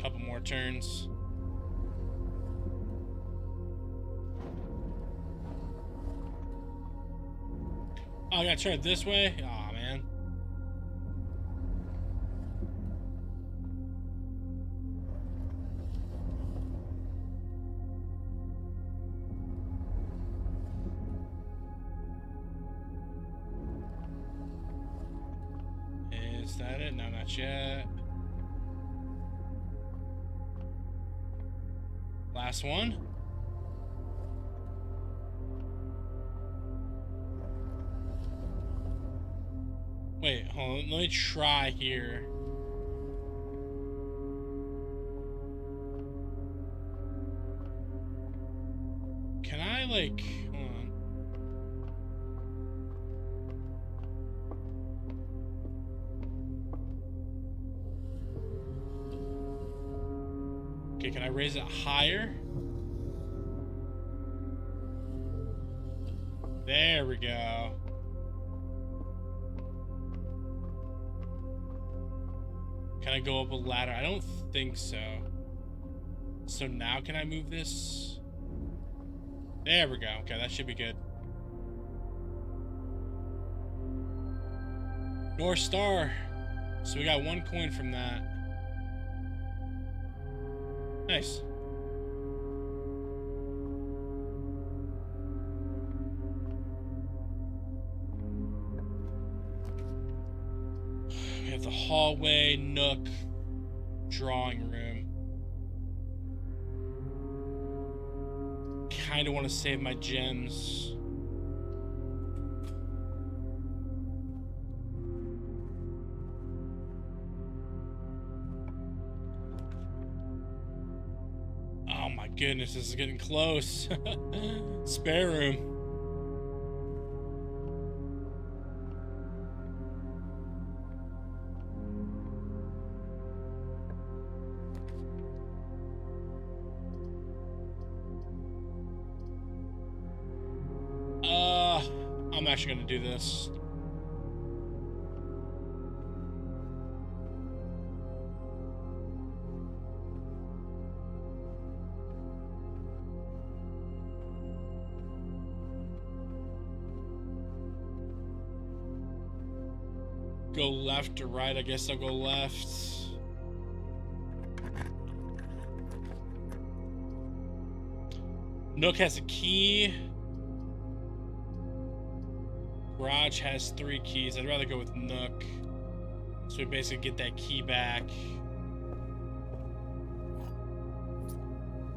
Couple more turns. Oh, I gotta turn it this way? Aw, man. Is that it? No, not yet. Last one. Wait, hold on. Let me try here. Can I, like, hold on. Okay, can I raise it higher? There we go. Can I go up a ladder? I don't think so. So now can I move this? There we go. Okay, that should be good. North Star. So we got 1 coin from that. Nice. We have the hallway, nook, drawing room. Kind of want to save my gems. Oh my goodness, this is getting close. Spare room. I'm actually gonna do this. Go left or right? I guess I'll go left. Nook has a key. Garage has 3 keys. I'd rather go with Nook. So we basically get that key back.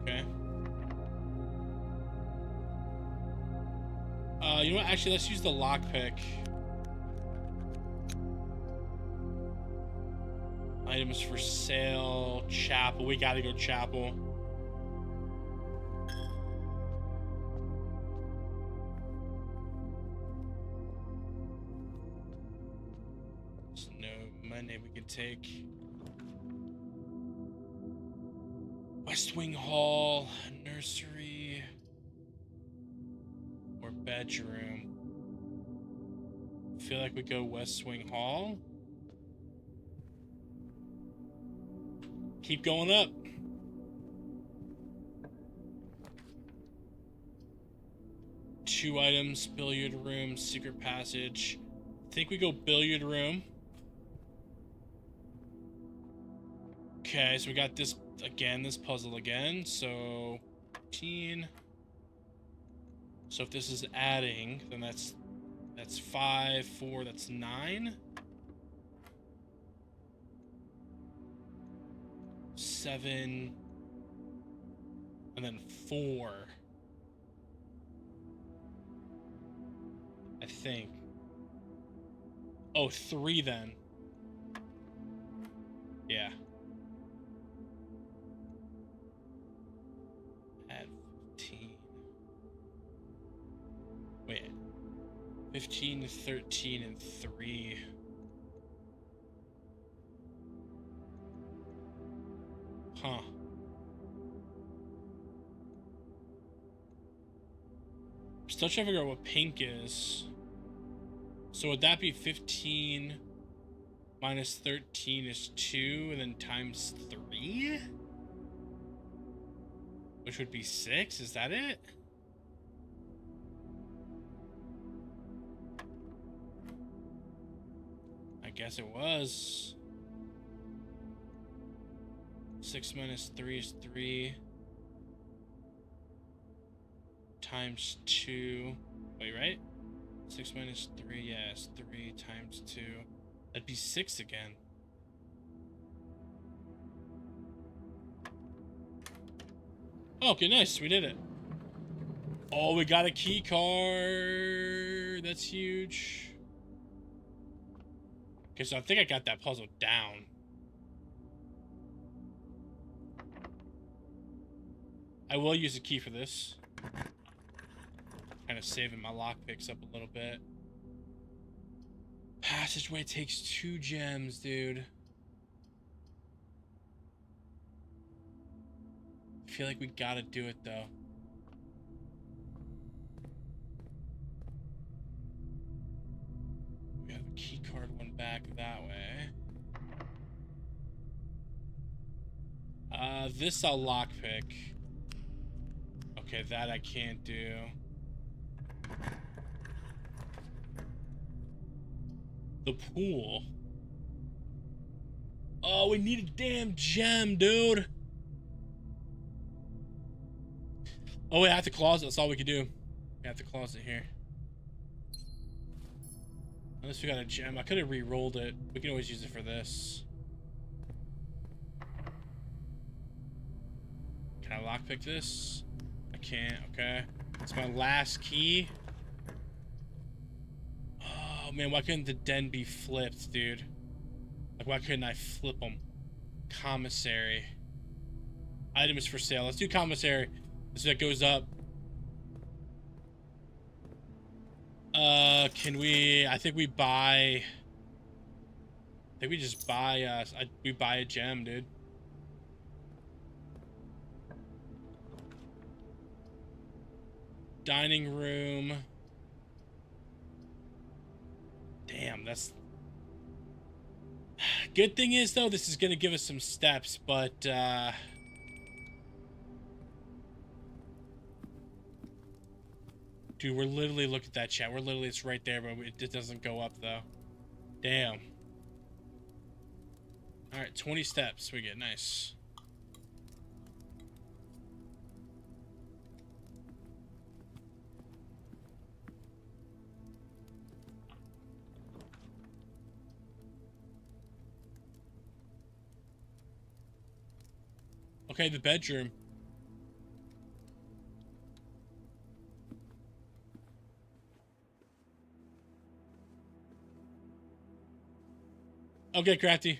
Okay. You know what? Actually, let's use the lockpick. Items for sale. Chapel. We gotta go chapel. There's no money we could take. West Wing Hall. Nursery. Or bedroom. Feel like we go West Wing Hall. Keep going up. Two items, billiard room, secret passage. I think we go billiard room. Okay, so we got this again, this puzzle again. So 15. So if this is adding, then that's 5, 4, that's 9. 7, and then 4. I think. Oh, 3 then. Yeah. Add 15. Wait. 15, 13, and 3. Huh. I'm still trying to figure out what pink is. So would that be 15 minus 13 is 2, and then times 3? Which would be 6? Is that it? I guess it was. 6 minus 3 is 3. Times 2. Wait, right? 6 minus 3, yes. 3 times 2. That'd be 6 again. Oh, okay, nice. We did it. Oh, we got a key card. That's huge. Okay, so I think I got that puzzle down. I will use a key for this. Kind of saving my lockpicks up a little bit. Passageway takes 2 gems, dude. I feel like we gotta do it, though. We have a key card one back that way. This I'll lockpick. Okay, that I can't do. The pool. Oh, we need a damn gem, dude. Oh, we have the closet. That's all we can do. We have the closet here. Unless we got a gem. I could have re-rolled it. We can always use it for this. Can I lockpick this? I can't. Okay. It's my last key. Oh, man. Why couldn't the den be flipped, dude? Like, why couldn't I flip them? Commissary. Items for sale. Let's do commissary. So that goes up. Can we... I think we buy... I think we just buy, we buy a gem, dude. Dining room. Damn, that's... Good thing is, though, this is gonna give us some steps, but, dude, we're literally, look at that, chat. We're literally, it's right there, but it doesn't go up, though. Damn. Alright, 20 steps we get. Nice. Okay, the bedroom. Okay, Crafty.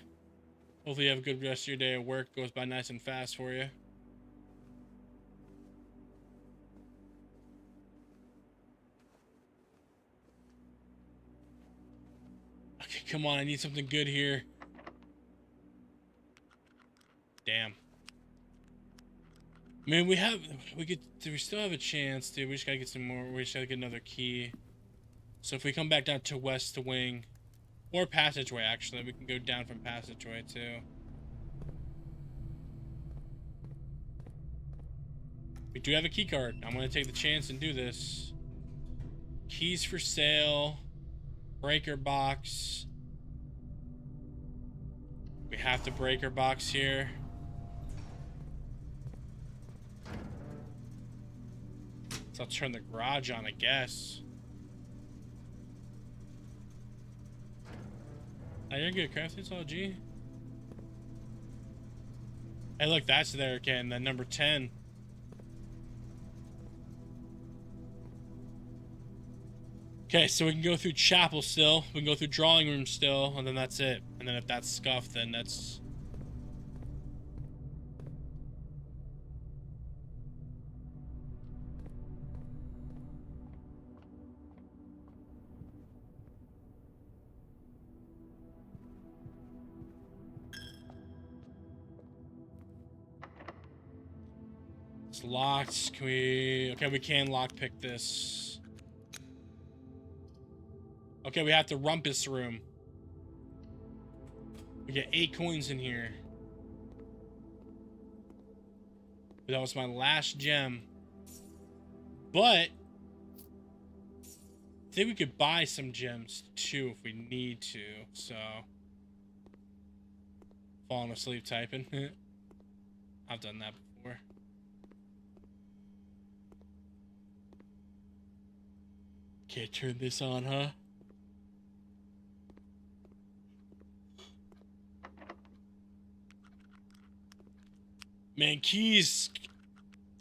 Hopefully you have a good rest of your day at work. Goes by nice and fast for you. Okay, come on. I need something good here. Damn. I mean, we still have a chance, dude. We just gotta get some more. We just gotta get another key. So if we come back down to west to wing, or passageway, actually, we can go down from passageway too. We do have a key card. I'm gonna take the chance and do this. Keys for sale. Breaker box. We have to breaker box here. So I'll turn the garage on, I guess. Oh, you're good, Crafty. It's all G. Hey, look, that's there again. That number 10. Okay, so we can go through chapel still. We can go through drawing room still, and then that's it. And then if that's scuffed, then that's... It's locked. Can we... Okay, we can lockpick this. Okay, we have the rumpus room. We get 8 coins in here. That was my last gem. But... I think we could buy some gems, too, if we need to, so... Falling asleep typing. I've done that before. Can't turn this on, huh? Man, keys.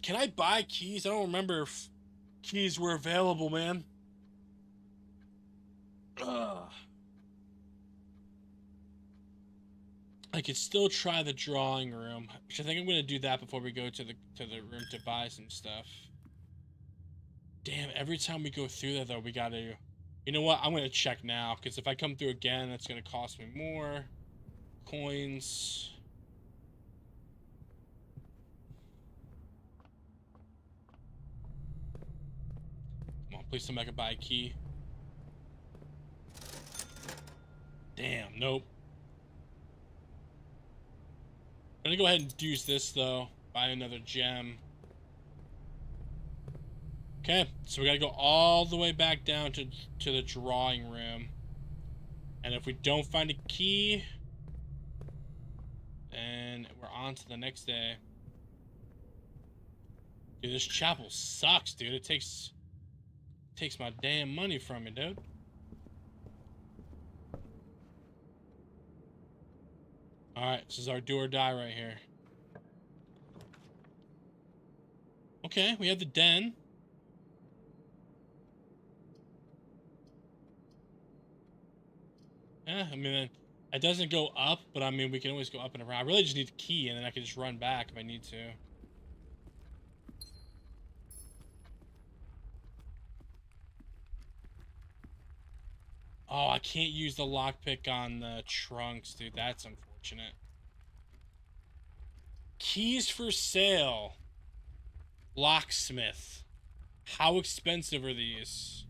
Can I buy keys? I don't remember if keys were available, man. Ugh. I could still try the drawing room, which I think I'm gonna do that before we go to the room to buy some stuff. Damn, every time we go through there though, we gotta. You know what? I'm gonna check now, because if I come through again, it's gonna cost me more coins. Come on, please tell me I can buy a key. Damn, nope. I'm gonna go ahead and use this though. Buy another gem. Okay, so we gotta go all the way back down to the drawing room. And if we don't find a key, then we're on to the next day. Dude, this chapel sucks, dude. It takes my damn money from me, dude. Alright, this is our do or die right here. Okay, we have the den. Yeah, I mean, it doesn't go up, but I mean, we can always go up and around. I really just need the key, and then I can just run back if I need to. Oh, I can't use the lockpick on the trunks, dude. That's unfortunate. Keys for sale. Locksmith. How expensive are these?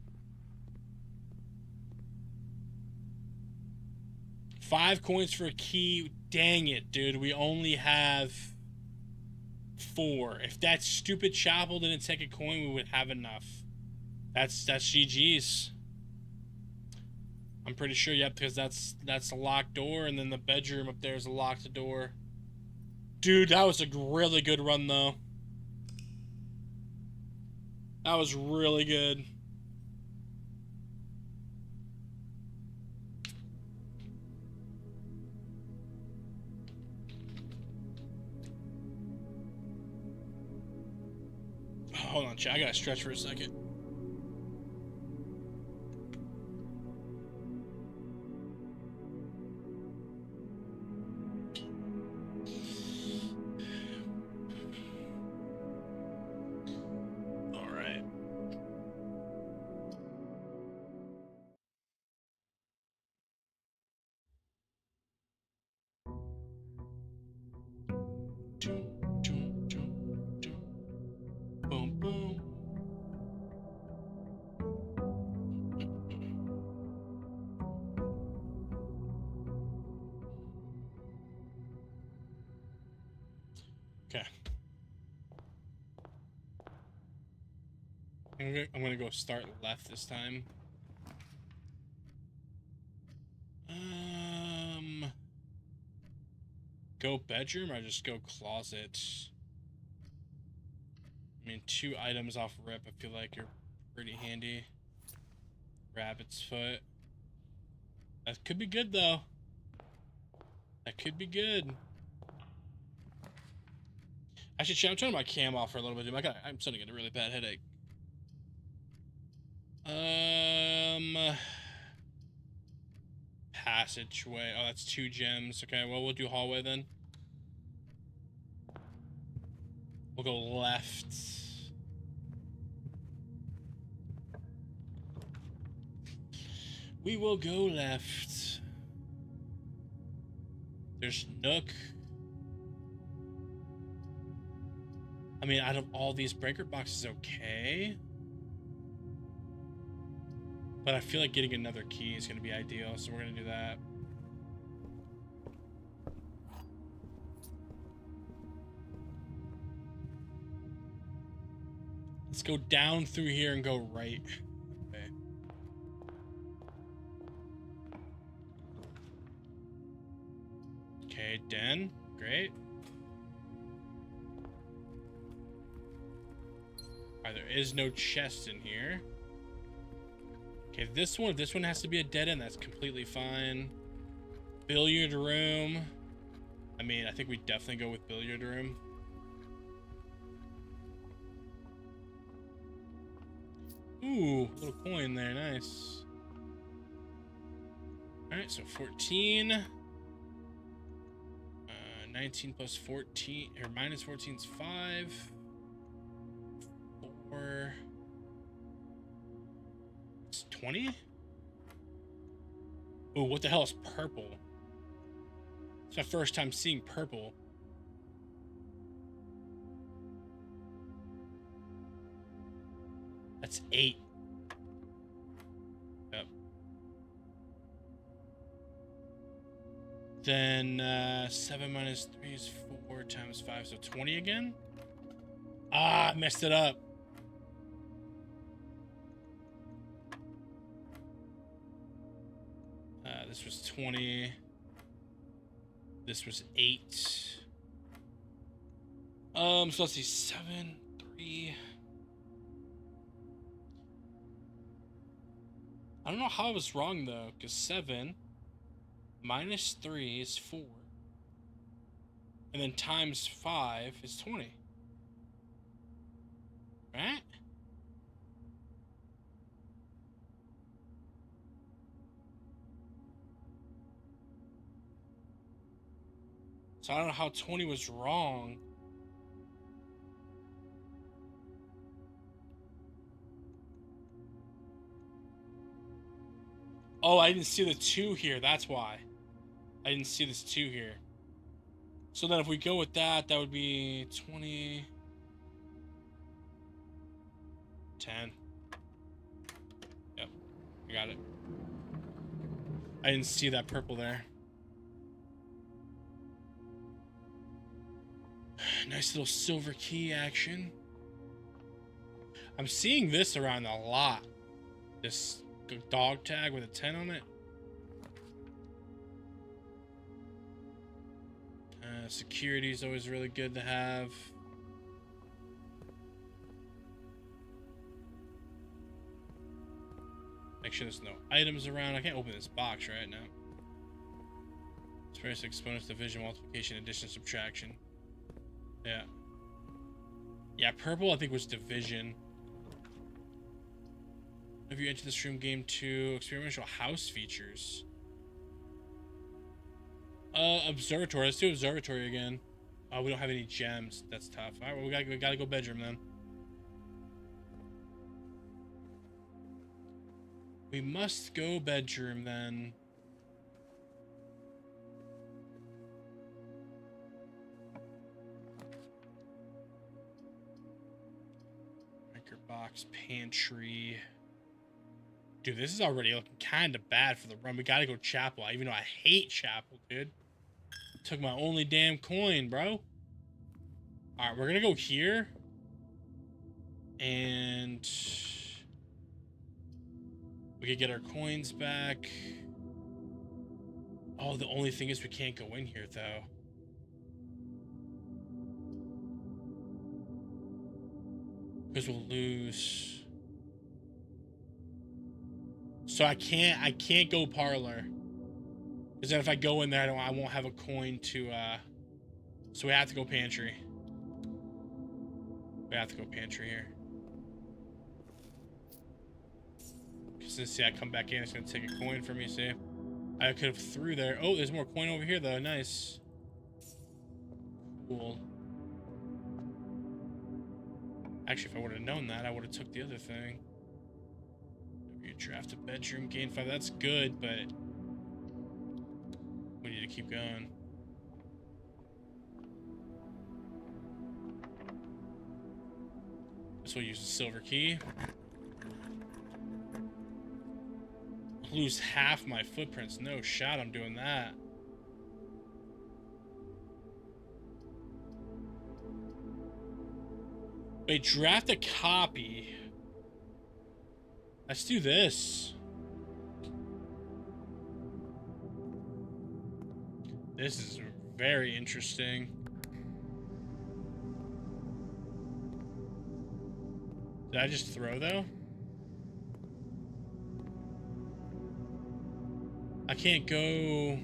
5 coins for a key. Dang it, dude. We only have 4. If that stupid chapel didn't take a coin, we would have enough. That's GG's. I'm pretty sure, yep, because that's a locked door, and then the bedroom up there is a locked door. Dude, that was a really good run, though. That was really good. Hold on, chat. I gotta stretch for a second. All right. Boom, boom. Okay. I'm gonna go start left this time. Go bedroom or just go closet? I mean, 2 items off rip, I feel like you're pretty handy. Rabbit's foot. That could be good, though. That could be good. Actually, I'm turning my cam off for a little bit, dude. I'm starting to get a really bad headache. Passageway. Oh, that's 2 gems. Okay, well, we'll do hallway then. We'll go left. We will go left. There's Nook. I mean, out of all these breaker boxes, okay. But I feel like getting another key is going to be ideal, so we're going to do that. Let's go down through here and go right. Okay. Okay, den. Great. Alright, there is no chest in here. Okay, this one has to be a dead end. That's completely fine. Billiard room. I mean, I think we definitely go with billiard room. Ooh, little coin there, nice. Alright, so 14. 19 plus 14, or minus 14 is 5. 4. It's 20? Ooh, what the hell is purple? It's my first time seeing purple. That's 8. Yep. Then 7 minus 3 is 4 times 5, so 20 again? Ah, I messed it up. This was 20. This was 8. So let's see, 7, 3. I don't know how I was wrong though, because 7 minus 3 is 4. And then times 5 is 20. Right? So I don't know how 20 was wrong. Oh, I didn't see the 2 here. That's why. I didn't see this 2 here. So then if we go with that, that would be 20... 10. Yep. I got it. I didn't see that purple there. Nice little silver key action. I'm seeing this around a lot. This dog tag with a 10 on it. Security is always really good to have. Make sure there's no items around. I can't open this box right now. It's various exponents, division, multiplication, addition, subtraction. Yeah. Yeah, purple I think was division. Have you entered this room? Game 2, experimental house features. Observatory. Let's do observatory again. Oh, we don't have any gems. That's tough. All right, well, we gotta go bedroom then. We must go bedroom then. Anchor box, pantry. Dude, this is already looking kind of bad for the run. We gotta go chapel, even though I hate chapel, dude. Took my only damn coin, bro. Alright, we're gonna go here. And we could get our coins back. Oh, the only thing is we can't go in here, though. Because we'll lose. So I can't go parlor. Because then if I go in there, I won't have a coin to, so we have to go pantry. We have to go pantry here. Because see, I come back in, it's going to take a coin from me, see? I could have threw there. Oh, there's more coin over here, though. Nice. Cool. Actually, if I would have known that, I would have took the other thing. You draft a bedroom, gain 5. That's good, but we need to keep going. This will use a silver key. Lose half my footprints. No shot I'm doing that. Wait, draft a copy. Let's do this. This is very interesting. Did I just throw, though? I can't go.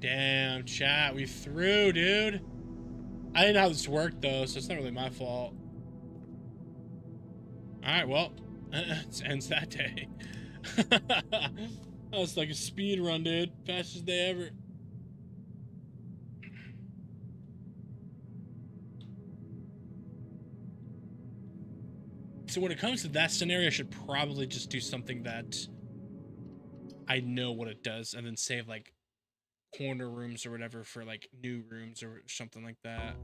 Damn, chat. We threw, dude. I didn't know how this worked, though, so it's not really my fault. Alright, well, it ends that day. That was like a speed run, dude. Fastest day ever. So when it comes to that scenario, I should probably just do something that I know what it does and then save like corner rooms or whatever for like new rooms or something like that.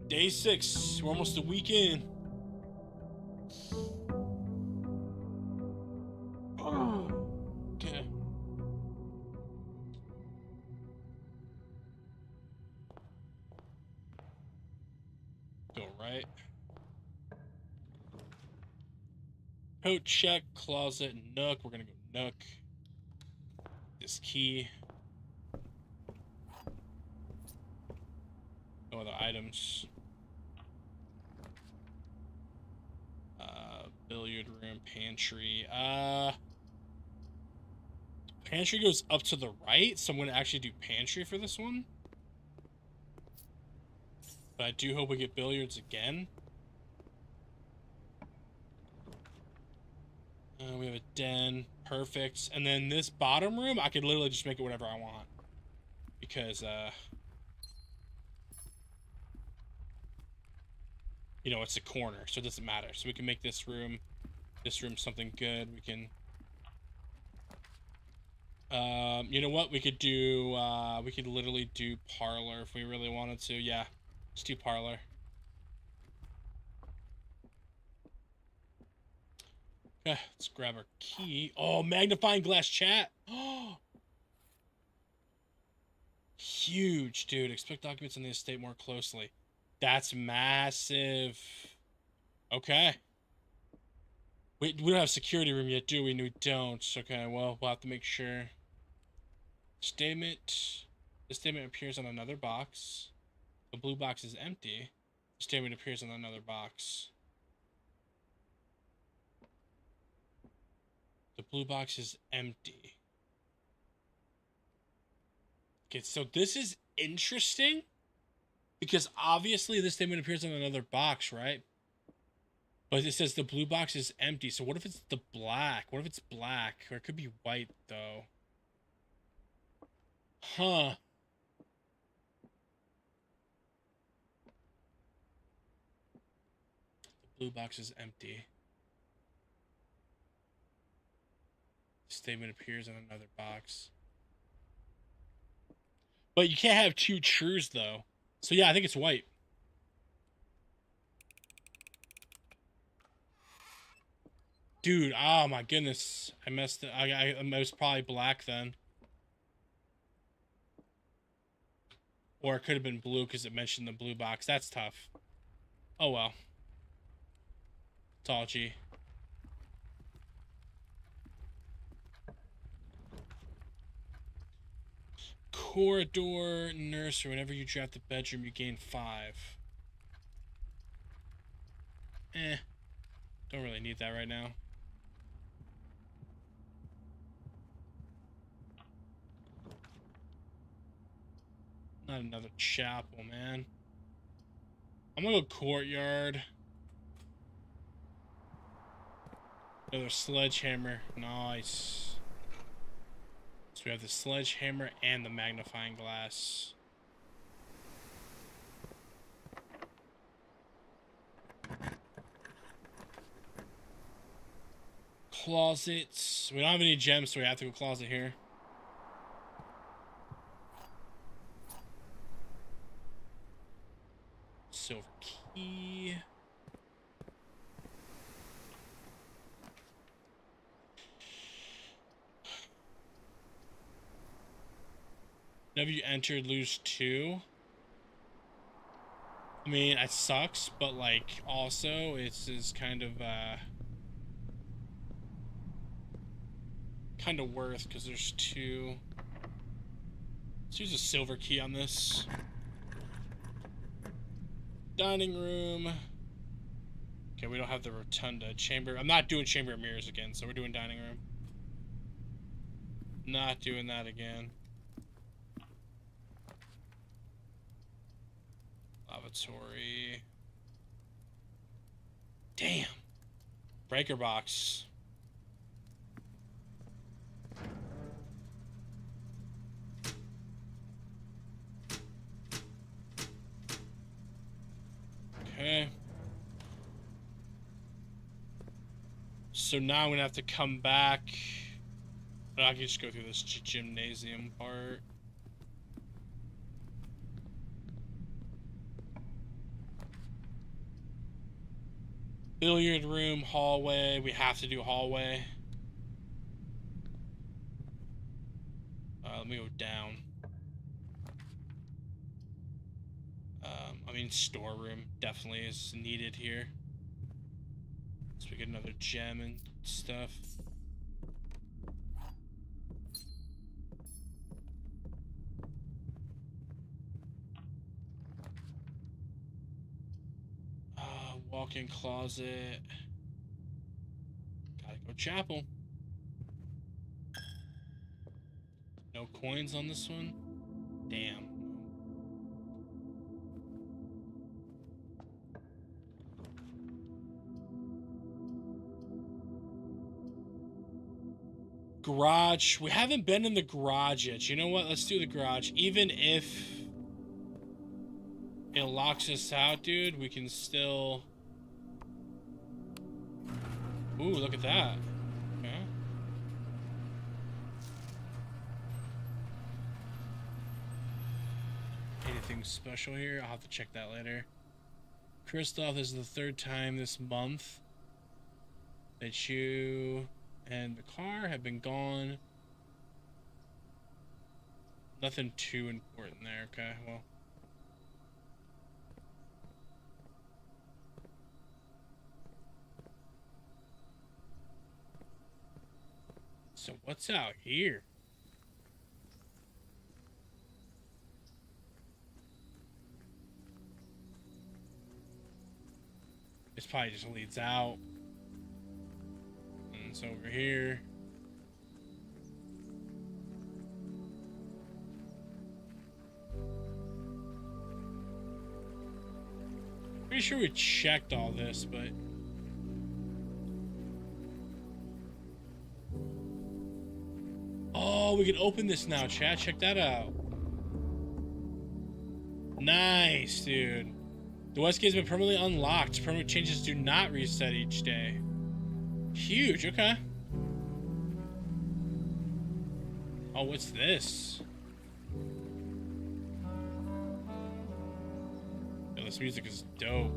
Day 6. We're almost a week in. Okay. Go right. Coat check. Closet. Nook. We're gonna go nook. This key. No other items. Billiard room. Pantry. Pantry goes up to the right, so I'm gonna actually do pantry for this one. But I do hope we get billiards again. We have a den. Perfect. And then this bottom room, I could literally just make it whatever I want. Because, you know, it's a corner, so it doesn't matter. So we can make this room something good. We can... you know what? We could do, we could literally do parlor if we really wanted to. Yeah, let's do parlor. Okay, let's grab our key. Oh, magnifying glass chat. Oh, huge, dude. Expect documents in the estate more closely. That's massive. Okay. We don't have security room yet, do we? No, we don't. Okay, well, we'll have to make sure. Statement. The statement appears on another box. The blue box is empty. The statement appears on another box. The blue box is empty. Okay, so this is interesting because obviously this statement appears on another box, right? But it says the blue box is empty. So what if it's the black? What if it's black? Or it could be white, though. Huh. The blue box is empty. Statement appears in another box. But you can't have two trues, though. So yeah, I think it's white. Dude, oh my goodness. I messed it. I was probably black then. Or it could have been blue because it mentioned the blue box. That's tough. Oh well. It's all G. Corridor, nursery. Whenever you draft the bedroom, you gain 5. Don't really need that right now. Not another chapel, man. I'm gonna go courtyard. Another sledgehammer. Nice. So we have the sledgehammer and the magnifying glass. Closets. We don't have any gems, so we have to go closet here. Silver key. Whenever you enter, lose 2. I mean, it sucks, but like also it's kind of worth because there's 2. Let's use a silver key on this. Dining room. Okay, we don't have the rotunda. Chamber. I'm not doing chamber of mirrors again, so we're doing dining room. Not doing that again. laboratory. Damn. Breaker box. Okay. So now I'm gonna have to come back. But I can just go through this gymnasium part. Billiard room, hallway. We have to do hallway. Let me go down. I mean, storeroom definitely is needed here. So we get another gem and stuff. Walk-in closet. Gotta go chapel. No coins on this one? Damn. Garage. We haven't been in the garage yet. You know what? Let's do the garage. Even if it locks us out, dude, we can still... Ooh, look at that. Okay. Anything special here? I'll have to check that later. Kristoff, this is the third time this month that you and the car have been gone. Nothing too important there. Okay, well. So what's out here? This probably just leads out. And it's over here. Pretty sure we checked all this, but... Oh, we can open this now, chat. Check that out. Nice, dude. The West Gate's been permanently unlocked. Permanent changes do not reset each day. Huge, okay. Oh, what's this? Yo, this music is dope.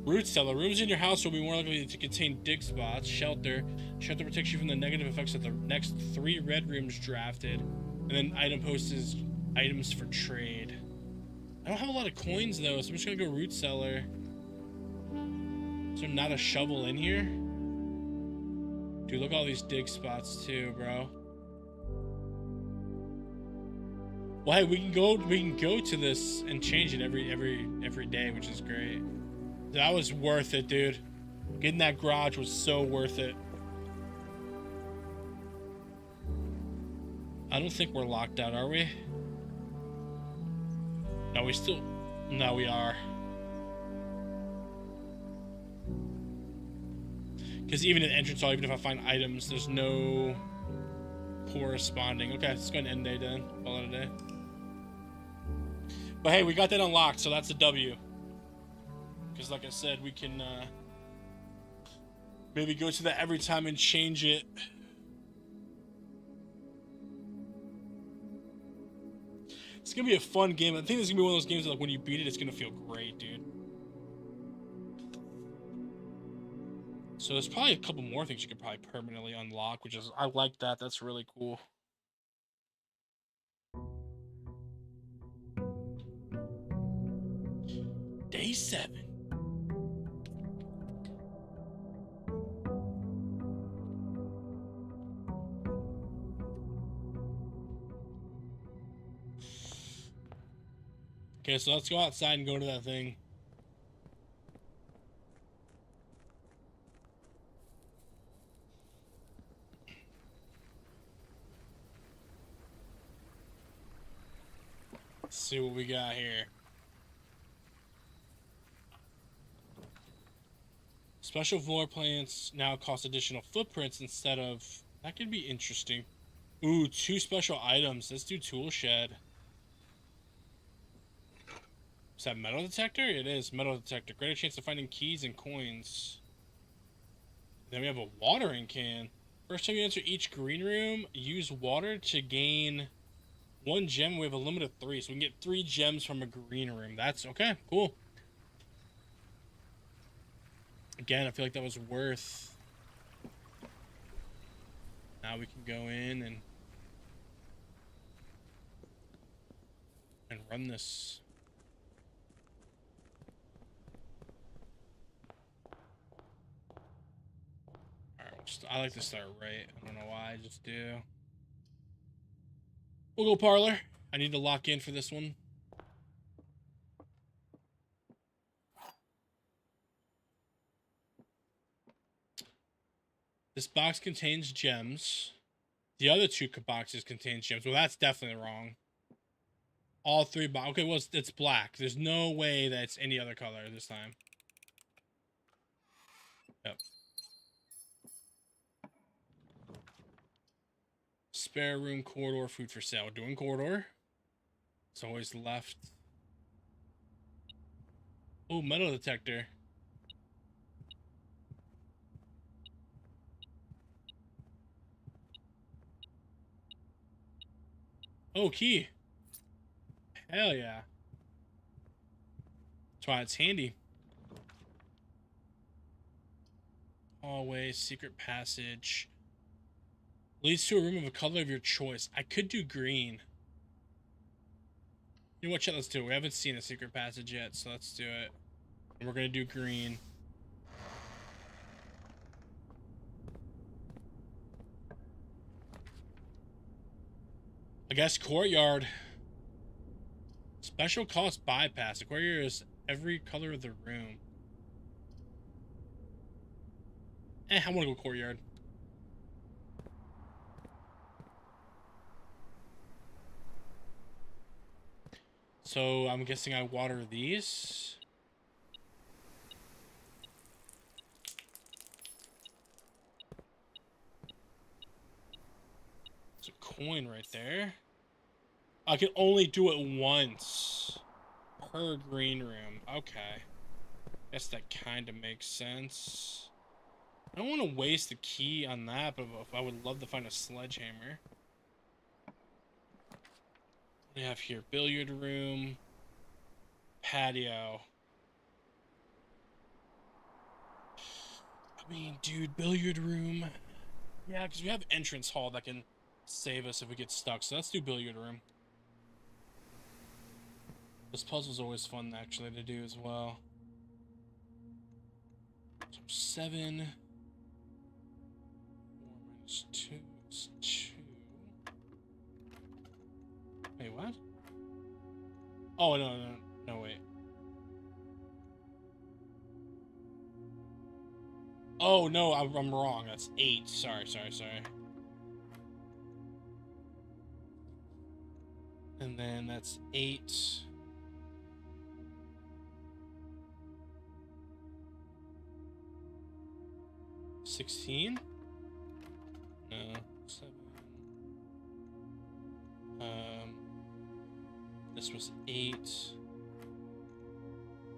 Root cellar. Rooms in your house will be more likely to contain dig spots. Shelter. Shelter protects you from the negative effects of the next 3 red rooms drafted. And then item post is items for trade. I don't have a lot of coins though, so I'm just gonna go root cellar. Is there not a shovel in here? Dude, look at all these dig spots too, bro. Well, hey, we can go to this and change it every day, which is great. That was worth it, dude. Getting that garage was so worth it. I don't think we're locked out, are we? No, we still... No, we are. Because even at entrance hall, even if I find items, there's no corresponding. Okay, let's go and end day then. Call it a day. But hey, we got that unlocked, so that's a W. Because like I said, we can maybe go to that every time and change it. It's gonna be a fun game. I think this is gonna be one of those games that, like, when you beat it, it's gonna feel great, dude. So there's probably a couple more things you could probably permanently unlock, which is, I like that. That's really cool. Day 7. Okay, so let's go outside and go to that thing. Let's see what we got here. Special floor plans now cost additional footprints instead of... That could be interesting. Ooh, 2 special items. Let's do tool shed. Is that metal detector? It is metal detector. Greater chance of finding keys and coins. Then we have a watering can. First time you enter each green room, use water to gain 1 gem. We have a limit of 3, so we can get 3 gems from a green room. That's okay. Cool. Again, I feel like that was worth. Now we can go in and run this. Alright, I like to start right. I don't know why, I just do. We'll go parlor. I need to lock in for this one. This box contains gems. The other 2 boxes contain gems. Well, that's definitely wrong. All 3 boxes. Okay, well, it's black. There's no way that it's any other color this time. Yep. Spare room, corridor, food for sale. We're doing corridor. It's always left. Oh, metal detector. Oh, key. Hell yeah. That's why it's handy. Hallway, secret passage. Leads to a room of a color of your choice. I could do green. You know what, chat? Let's do it. We haven't seen a secret passage yet, so let's do it. And we're gonna do green. I guess courtyard. Special cost bypass. The courtyard is every color of the room. I want to go courtyard. So I'm guessing I water these. There's a coin right there. I can only do it once per green room. Okay. Guess that kind of makes sense. I don't want to waste the key on that, but I would love to find a sledgehammer. What do we have here? Billiard room. Patio. I mean, dude, billiard room. Yeah, because we have entrance hall that can save us if we get stuck. So let's do billiard room. This puzzle's always fun, actually, to do as well. So 7. 4 minus 2 is 2. Wait, what? Oh, no, wait. Oh, no, I'm wrong. That's 8. Sorry. And then that's 8. 16? No, 7. This was 8.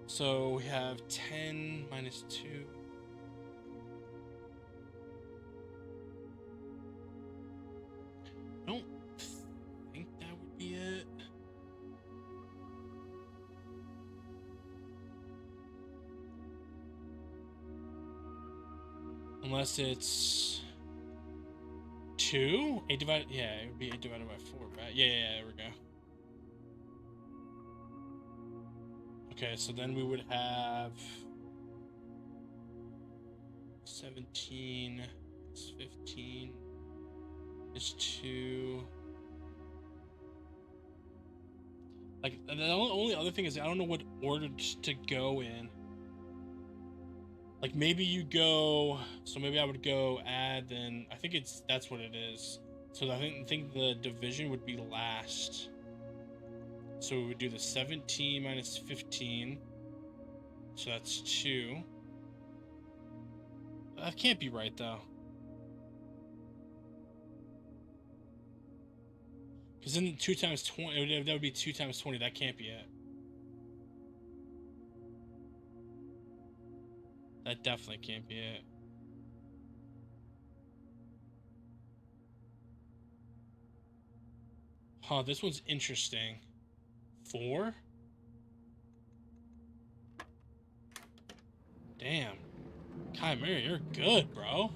So we have 10 minus 2. I don't think that would be it. Unless it's 2? 8 divided... Yeah, it would be 8 divided by 4, right? Yeah, there we go. Okay, so then we would have 17 is 15 is 2. Like, the only other thing is I don't know what order to go in. Like, maybe you go... So maybe I would go add, then... I think that's what it is. So I think the division would be last. So we would do the 17 minus 15. So that's 2. That can't be right though. Because then 2 times 20, that would be 2 times 20. That can't be it. That definitely can't be it. Huh, this one's interesting. 4? Damn. Chimera, you're good, bro.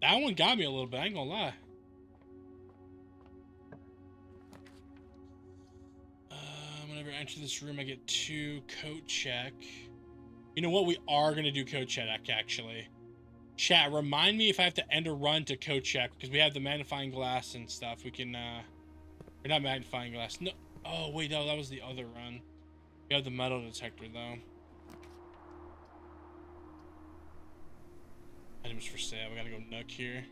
That one got me a little bit, I ain't gonna lie. Whenever I enter this room, I get 2 coat check. You know what? We are gonna do coat check, actually. Chat, remind me if I have to end a run to coat check, because we have the magnifying glass and stuff. We can, or not magnifying glass. No. Oh, wait, no, that was the other run. We have the metal detector, though. Items for sale. We gotta go Nook here.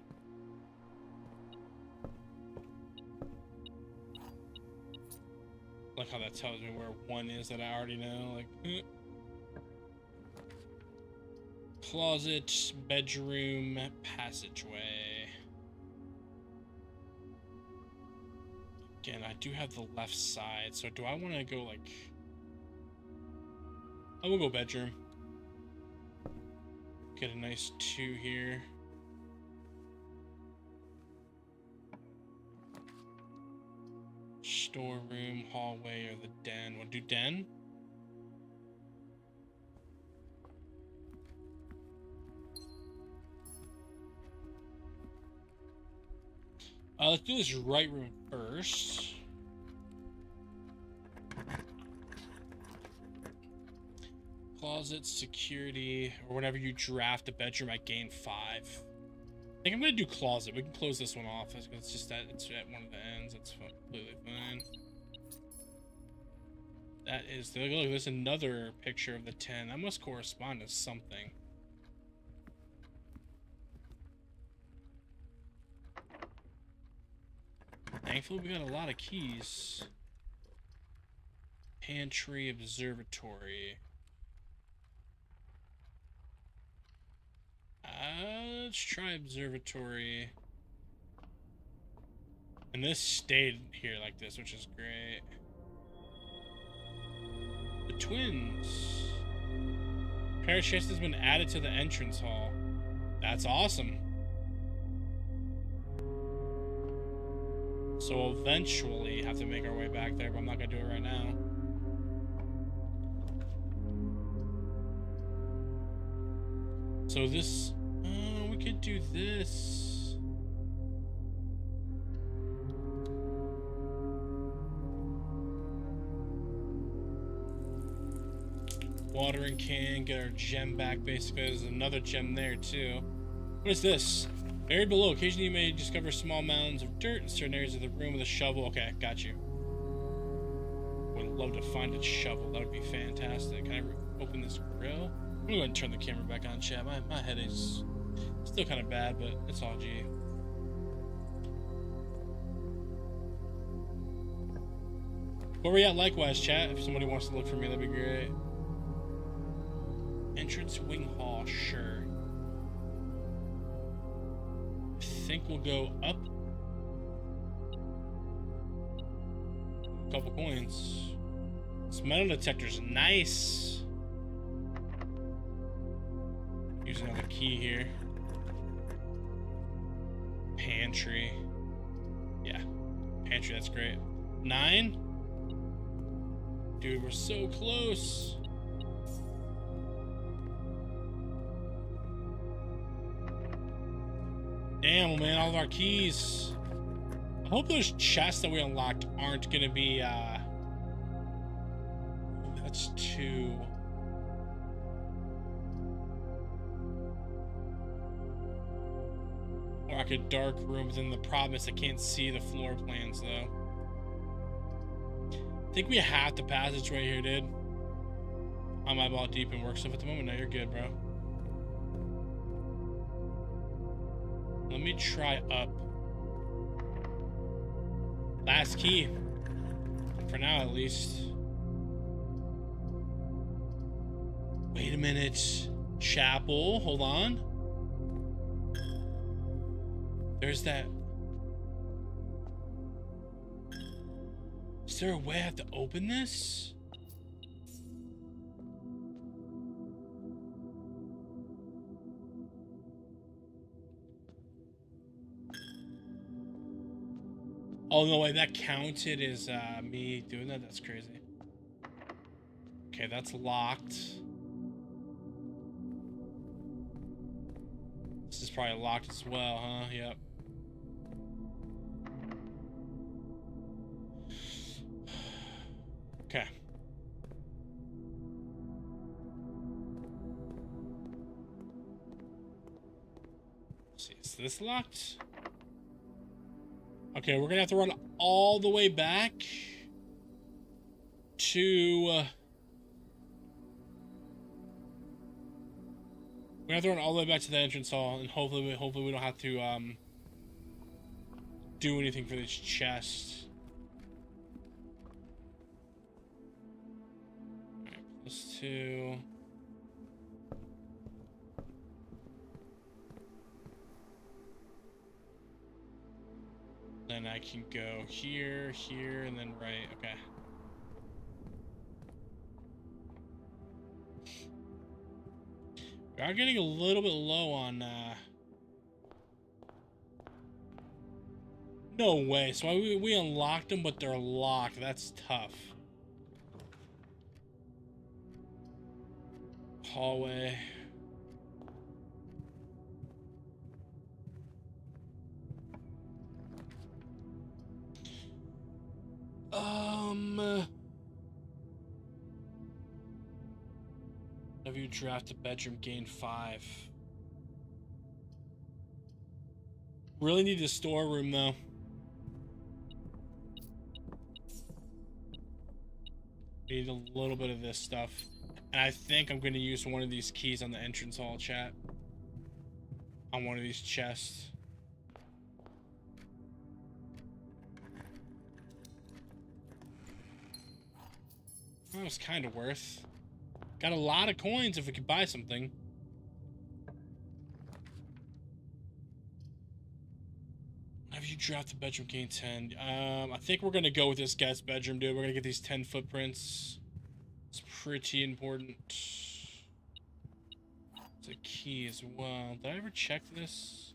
Like how that tells me where 1 is that I already know. Like, closet, bedroom, passageway. Again, I do have the left side, so do I want to go like... I will go bedroom. Get a nice 2 here. Storeroom, hallway, or the den. We'll do den. Let's do this right room first. Closet, security, or whenever you draft a bedroom, I gain 5. I think I'm gonna do closet. We can close this one off. It's just that it's at one of the ends. That's completely fine. That is, look, there's another picture of the 10. That must correspond to something. Thankfully, we got a lot of keys. Pantry, observatory. Let's try observatory. And this stayed here like this, which is great. The twins. Pair chest has been added to the entrance hall. That's awesome. So we'll eventually have to make our way back there, but I'm not gonna do it right now. So this, we could do this. Watering can, get our gem back basically. There's another gem there too. What is this? Buried below, occasionally you may discover small mounds of dirt in certain areas of the room with a shovel. Okay, got you. Would love to find a shovel. That would be fantastic. Can I open this grill? I'm gonna go ahead and turn the camera back on, chat. My headache's still kind of bad, but it's all G. Where we at likewise, chat? If somebody wants to look for me, that'd be great. Entrance wing hall, sure. I think we'll go up. A couple coins. This metal detector's nice. Use another key here. Pantry. Yeah. Pantry, that's great. 9? Dude, we're so close. Damn, man, all of our keys. I hope those chests that we unlocked aren't gonna be, that's 2. Or like a dark room, but then the problem is I can't see the floor plans, though. I think we have to passageway here, dude. I'm eyeball deep in work stuff at the moment. No, you're good, bro. Let me try up. Last key. For now, at least. Wait a minute. Chapel, hold on. There's that. Is there a way I have to open this? Oh, no way, that counted as me doing that? That's crazy. Okay, that's locked. This is probably locked as well, huh? Yep. Okay. Let's see, is this locked? Okay, we're gonna have to run all the way back to... we're gonna have to run all the way back to the entrance hall, and hopefully we don't have to do anything for this chest. Alright, +2. Then I can go here, here, and then right. Okay. We are getting a little bit low on, no way. So we unlocked them, but they're locked. That's tough. Hallway. Have you drafted bedroom gain 5? Really need the storeroom though. Need a little bit of this stuff. And I think I'm going to use one of these keys on the entrance hall, chat. On one of these chests. That was kind of worth. Got a lot of coins if we could buy something. Have you dropped the bedroom gain 10? I think we're going to go with this guest bedroom, dude. We're going to get these 10 footprints. It's pretty important. It's a key as well. Did I ever check this?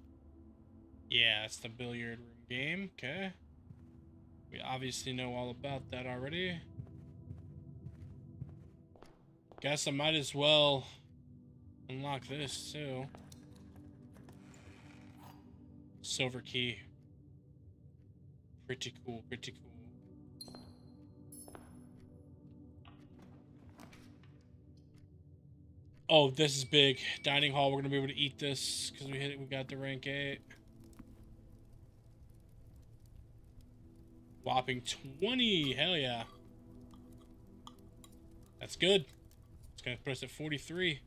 Yeah, it's the billiard room game. Okay. We obviously know all about that already. Guess I might as well unlock this too. Silver key. Pretty cool, pretty cool. Oh, this is big. Dining hall, we're gonna be able to eat this because we got the rank 8. Whopping 20, hell yeah. That's good. It's gonna put us at 43.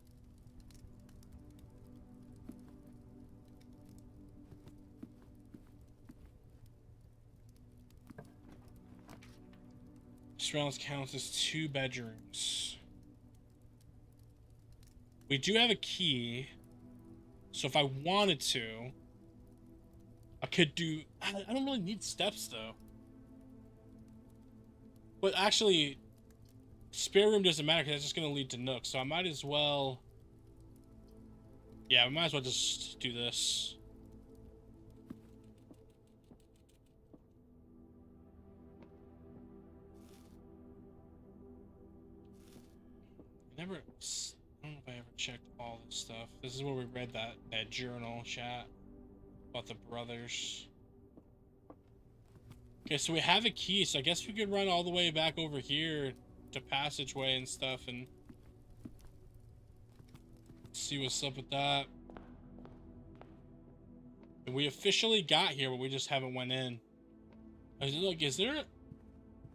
This round counts as 2 bedrooms. We do have a key, so if I wanted to, I could do... I don't really need steps, though. But actually, spare room doesn't matter, because that's just going to lead to Nook, so I might as well... Yeah, we might as well just do this. I don't know if I ever checked all this stuff. This is where we read that journal, chat, about the brothers. Okay, so we have a key, so I guess we could run all the way back over here to passageway and stuff and see what's up with that. And we officially got here, but we just haven't went in. Look, is there...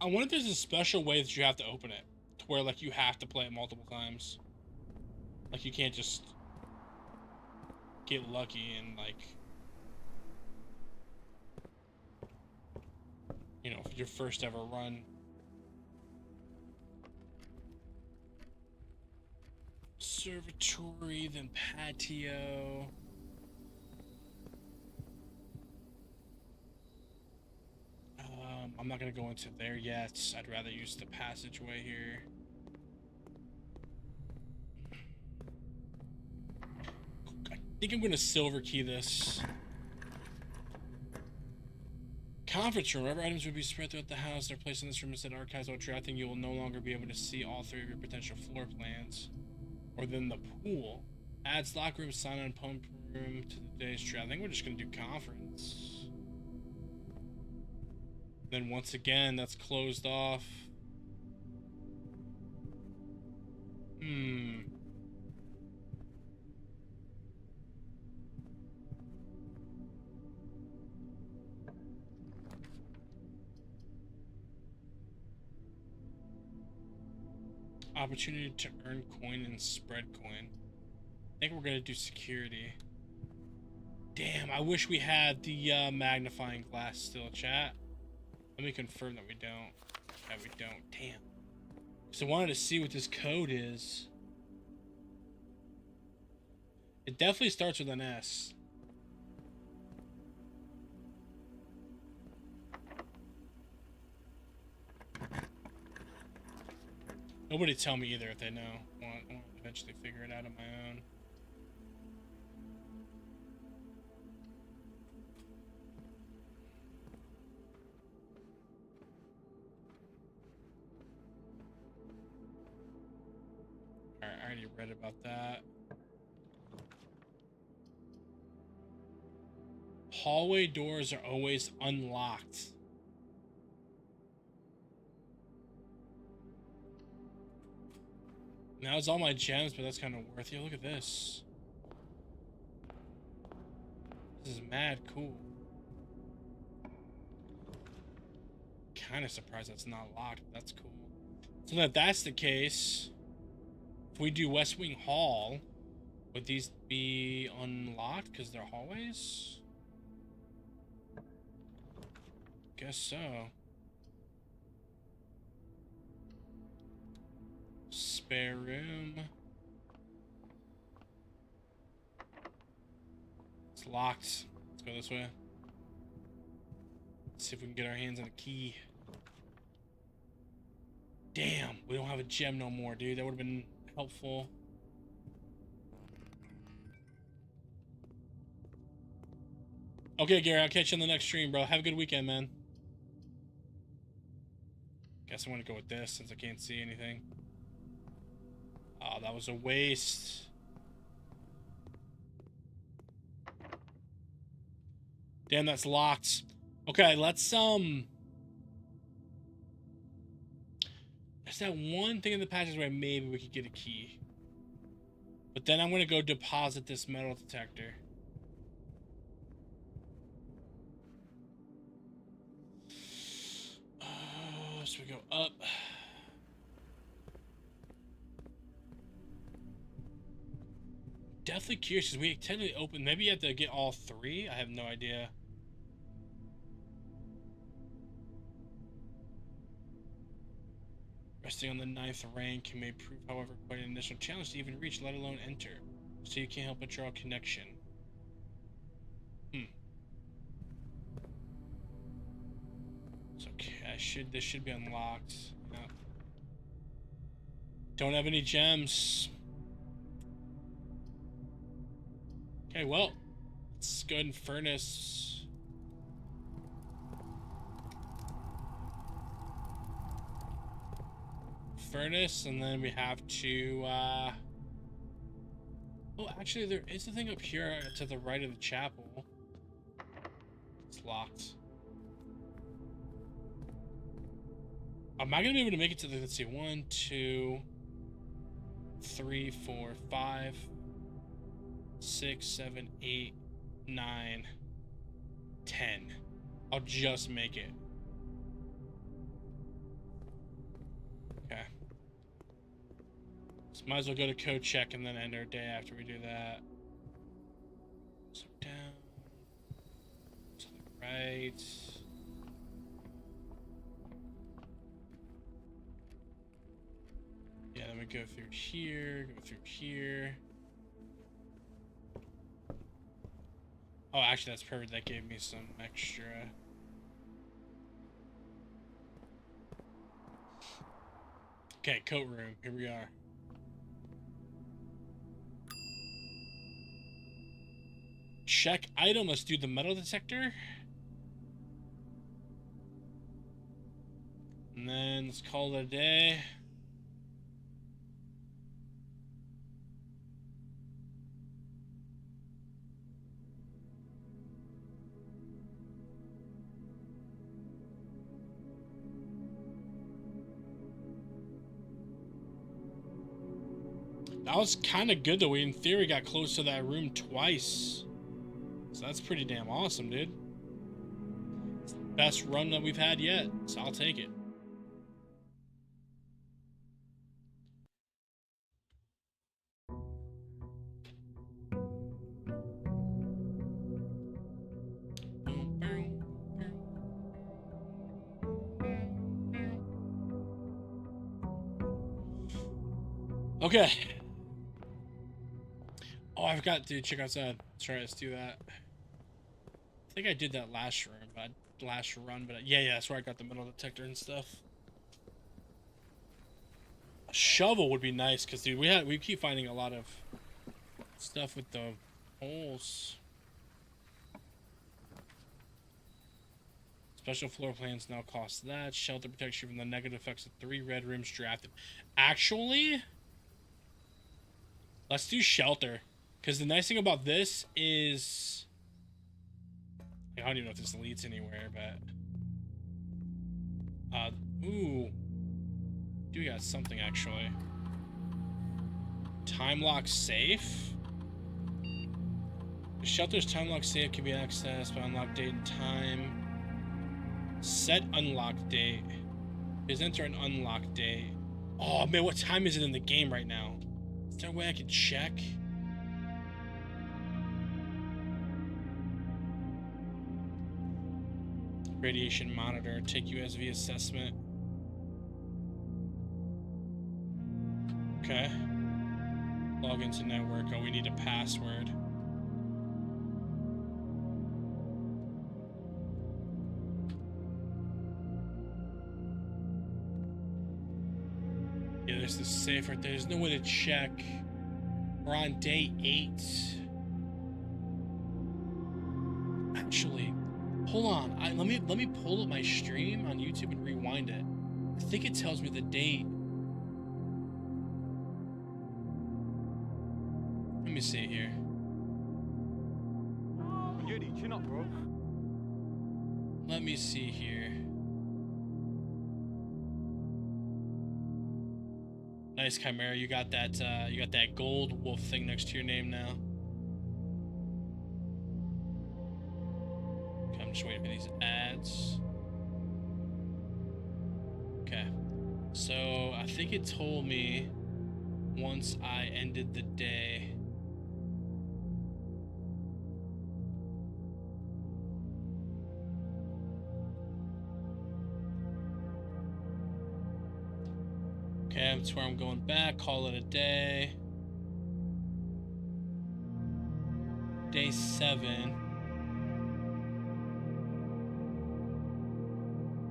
I wonder if there's a special way that you have to open it. To where, like, you have to play it multiple times. Like, you can't just get lucky and, like... You know, your first ever run. Observatory, then patio. I'm not gonna go into there yet. I'd rather use the passageway here. I think I'm gonna silver key this. Conference room. Wherever items would be spread throughout the house, they're placed in this room instead of archives. While drafting, you will no longer be able to see all three of your potential floor plans. Or then the pool. Adds locker room, sign on pump room to the day's trip. I think we're just gonna do conference. Then once again, that's closed off. Opportunity to earn coin and spread coin. I think we're gonna do security. Damn, I wish we had the magnifying glass still, chat. Let me confirm that we don't. Yeah, we don't. Damn. So I wanted to see what this code is. It definitely starts with an S. Nobody tell me either if they know. I want to eventually figure it out on my own. Alright, I already read about that. Hallway doors are always unlocked. Now it's all my gems, but that's kind of worth it. Look at this. This is mad cool. Kind of surprised that's not locked, but that's cool. So if that's the case, if we do West Wing Hall, would these be unlocked because they're hallways? Guess so. Spare room. It's locked. Let's go this way. Let's see if we can get our hands on a key. Damn, we don't have a gem no more, dude. That would have been helpful. Okay, Gary, I'll catch you on the next stream, bro. Have a good weekend, man. Guess I want to go with this since I can't see anything. Oh, that was a waste. Damn, that's locked. Okay, let's there's that one thing in the passage where maybe we could get a key. But then I'm gonna go deposit this metal detector. So we go up. Definitely curious because we technically open. Maybe you have to get all three. I have no idea. Resting on the 9th rank may prove, however, quite an initial challenge to even reach, let alone enter. So you can't help but draw a connection. So okay, this should be unlocked. Yeah. Don't have any gems. Okay, well, let's go ahead and furnace. And then we have to, oh, actually, there is a thing up here to the right of the chapel. It's locked. Am I gonna be able to make it to the, let's see, 1, 2, 3, 4, 5, 6, 7, 8, 9, 10. I'll just make it. Okay. So might as well go to code check and then end our day after we do that. So down to the right. Yeah, then we go through here, go through here. Oh, actually, that's perfect. That gave me some extra. Okay, coat room. Here we are. Check item. Let's do the metal detector. And then let's call it a day. That was kind of good though. We in theory got close to that room twice. So that's pretty damn awesome, dude. It's the best run that we've had yet, so I'll take it. Okay. Oh, I forgot to check outside. That's right, let's do that. I think I did that last run, but yeah, that's where I got the metal detector and stuff. A shovel would be nice, because dude, we keep finding a lot of stuff with the holes. Special floor plans now cost that. Shelter protects you from the negative effects of 3 red rooms drafted. Actually, let's do shelter. Because the nice thing about this is... I don't even know if this leads anywhere, but... ooh. Do we got something, actually. Time lock safe? The shelter's time lock safe can be accessed by unlocked date and time. Set unlocked date. Please enter an unlocked date. Oh, man, what time is it in the game right now? Is there a way I can check? Radiation monitor, take USV assessment. Okay. Log into network. Oh, we need a password. Yeah, there's the safe right there. There's no way to check. We're on day 8. Actually, hold on. Let me pull up my stream on YouTube and rewind it. I think it tells me the date. Let me see here. Chin up, bro. Let me see here. Nice, Chimera. You got that gold wolf thing next to your name now. Okay, I'm just waiting for these ads. Okay. So I think it told me once I ended the day. Okay, that's where I'm going back. Call it a day. Day 7.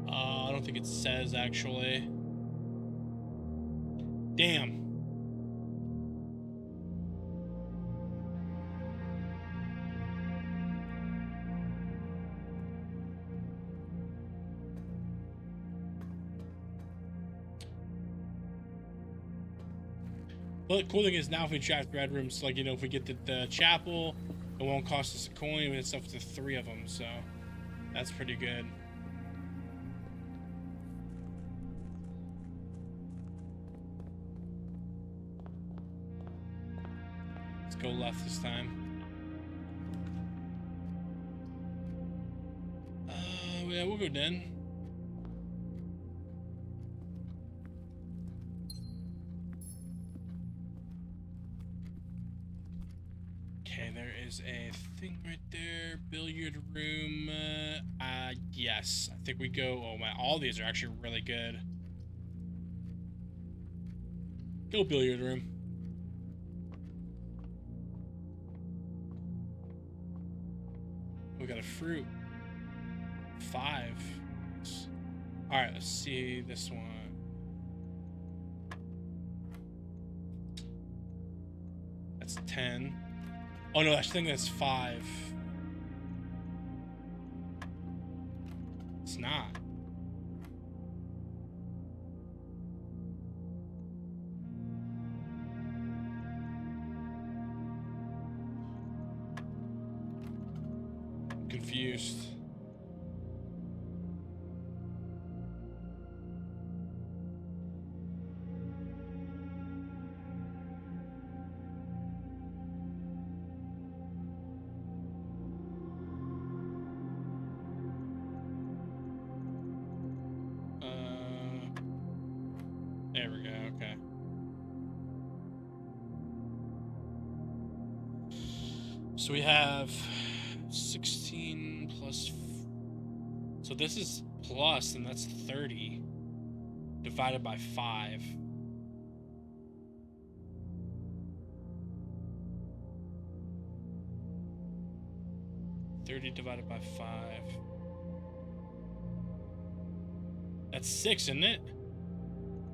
I don't think it says actually. Damn. But the cool thing is now if we draft red rooms, like, you know, if we get the chapel, it won't cost us a coin, and it's up to 3 of them, so that's pretty good. Let's go left this time. Yeah, we'll go den. Okay, there is a thing right there. Billiard room. Yes. I think we go. Oh my, all these are actually really good. Go billiard room. We got a fruit. 5. All right, let's see this one. That's 10. Oh no, I think that's 5. It's not. Confused. There we go. Okay. So we have 16 plus. So this is plus, and that's 30 divided by 5. Divided by 5. That's 6, isn't it?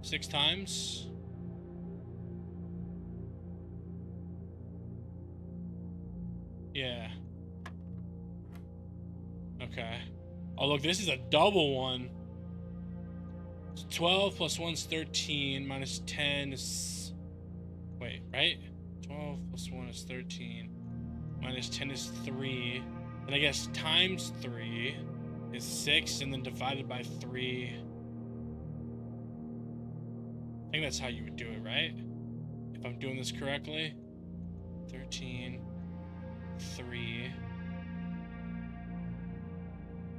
6 times. Yeah. Okay. Oh, look, this is a double one. So 12 plus 1 is 13, minus 10 is... Wait, right? 12 plus 1 is 13. Minus 10 is 3. And I guess times 3 is 6, and then divided by 3. I think that's how you would do it, right? If I'm doing this correctly. 13, 3.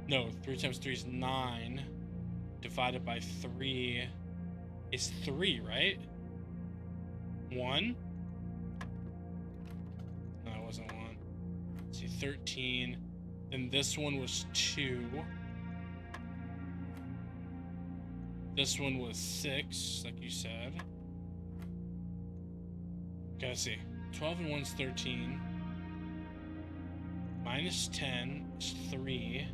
No, 3 times 3 is 9. Divided by 3 is 3, right? 1? No, it wasn't 1. Let's see, 13. Then this one was 2. This one was 6, like you said. Okay, let's see. 12 and 1 is 13. Minus 10 is 3.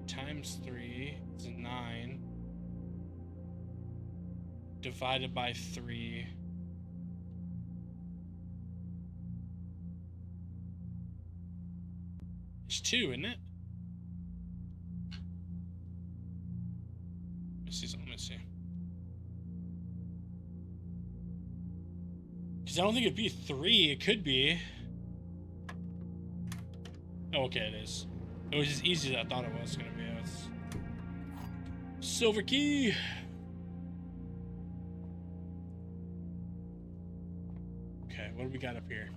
Times 3 is 9. Divided by 3. It's 2, isn't it? Let's see something. Let's see. Because I don't think it'd be 3. It could be. Oh, okay, it is. It was as easy as I thought it was going to be. It's silver key. Okay, what do we got up here?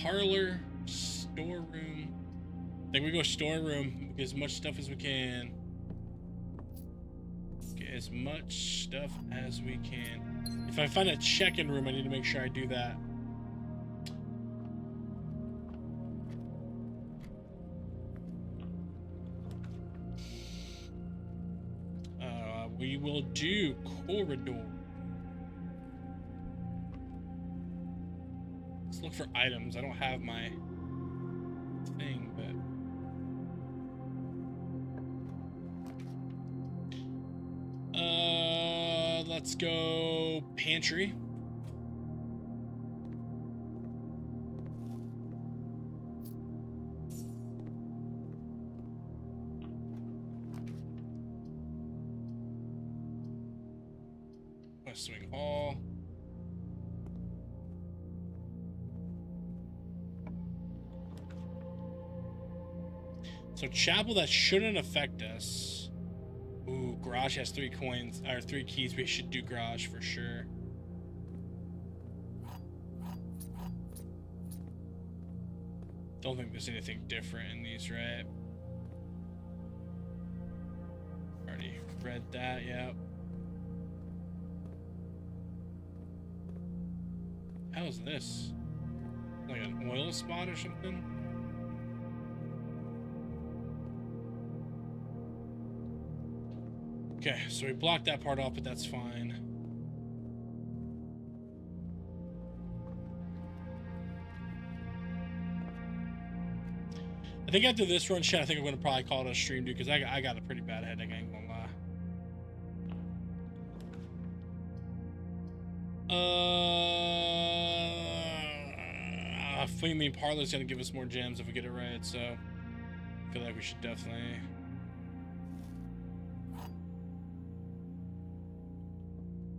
Parlor, storeroom. I think we go storeroom. Get as much stuff as we can. Get as much stuff as we can. If I find a check-in room, I need to make sure I do that. We will do corridor. Let's look for items. I don't have my thing, but let's go pantry. Swing hall. So chapel, that shouldn't affect us. Ooh, garage has 3 coins or 3 keys. We should do garage for sure. Don't think there's anything different in these, right? Already read that, yep. How's this? Like an oil spot or something? Okay, so we blocked that part off, but that's fine. I think after this run, chat, I think I'm gonna probably call it a stream, dude, because I got a pretty bad headache, I ain't gonna lie. Fleeing Parlor's gonna give us more gems if we get it right, so I feel like we should definitely.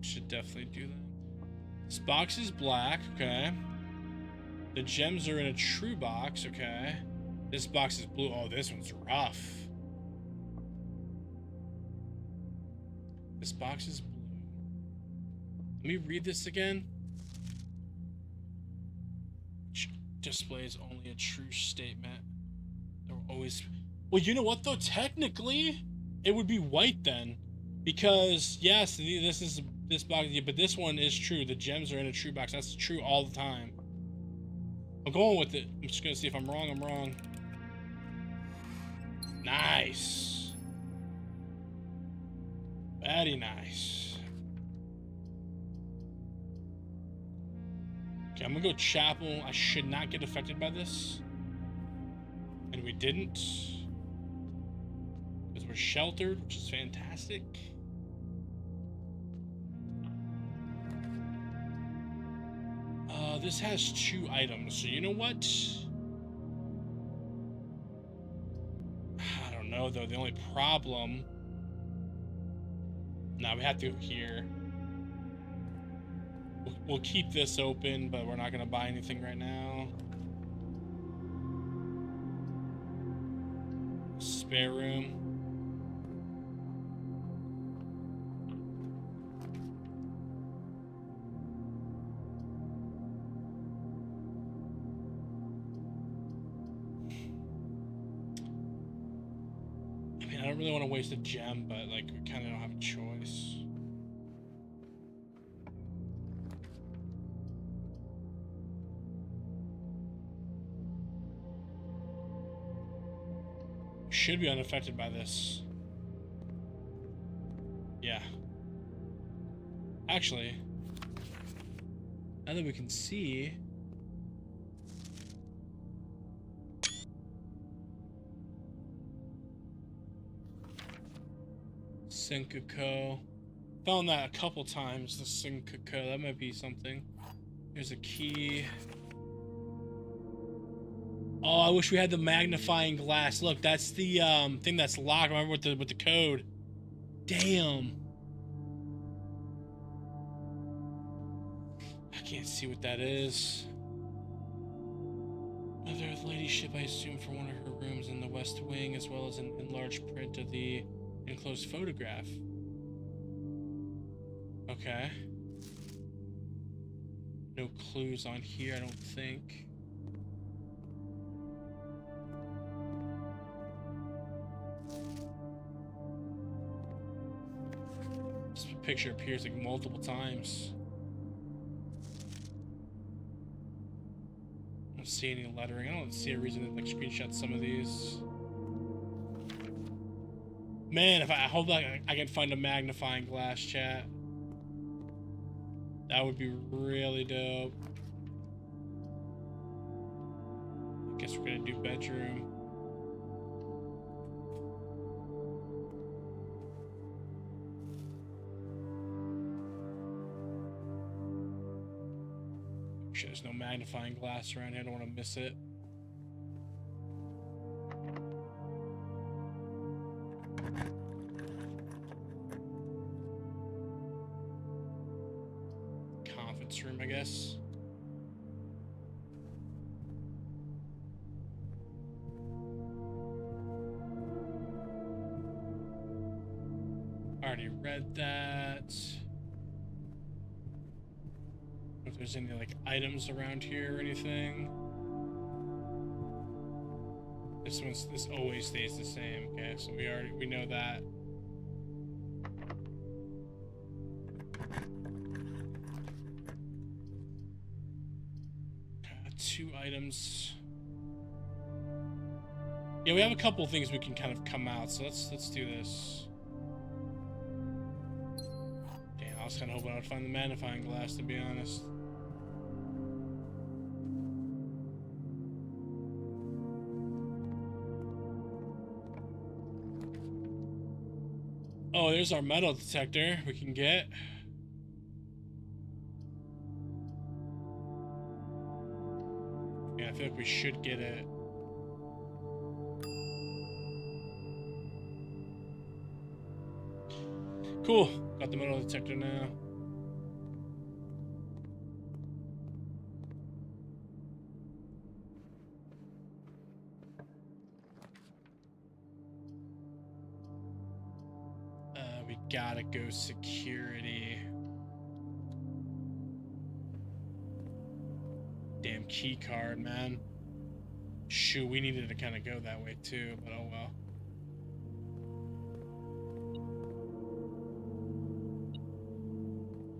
Should definitely do that. This box is black, okay. The gems are in a true box, okay. This box is blue. Oh, this one's rough. This box is blue. Let me read this again. Displays only a true statement. There will always. Well, you know what though? Technically, it would be white then, because yes, this is this box, but this one is true. The gems are in a true box. That's true all the time. I'm going with it. I'm just gonna see if I'm wrong. I'm wrong. Nice. Very nice. Okay, I'm gonna go chapel. I should not get affected by this. And we didn't. Because we're sheltered, which is fantastic. This has 2 items, so you know what? I don't know though. The only problem. Nah, we have to go here. We'll keep this open, but we're not gonna buy anything right now. Spare room. I don't really want to waste a gem, but like we kind of don't have a choice. Should be unaffected by this. Yeah. Actually, now that we can see. Senkuko. Found that a couple times, the Senkuko. That might be something. Here's a key. Oh, I wish we had the magnifying glass. Look, that's the thing that's locked. Remember with the code. Damn. I can't see what that is. Another ladyship, I assume, for one of her rooms in the West Wing, as well as an enlarged print of the enclosed photograph. Okay. No clues on here, I don't think. This picture appears like multiple times. I don't see any lettering. I don't see a reason to like screenshot some of these. Man, if I hope I can find a magnifying glass, chat. That would be really dope. I guess we're gonna do bedroom. Shit, there's no magnifying glass around here. I don't want to miss it. Conference room, I guess. Already read that. If there's any like items around here or anything. This always stays the same. Okay, so we know that. Two items. Yeah, we have a couple things we can kind of come out, so let's do this. was kind of hoping I would find the magnifying glass, to be honest. Oh, there's our metal detector we can get. Yeah, I feel like we should get it. Cool. Got the metal detector now. We gotta go security. Damn key card, man. Shoot, we needed to kind of go that way too, but oh well.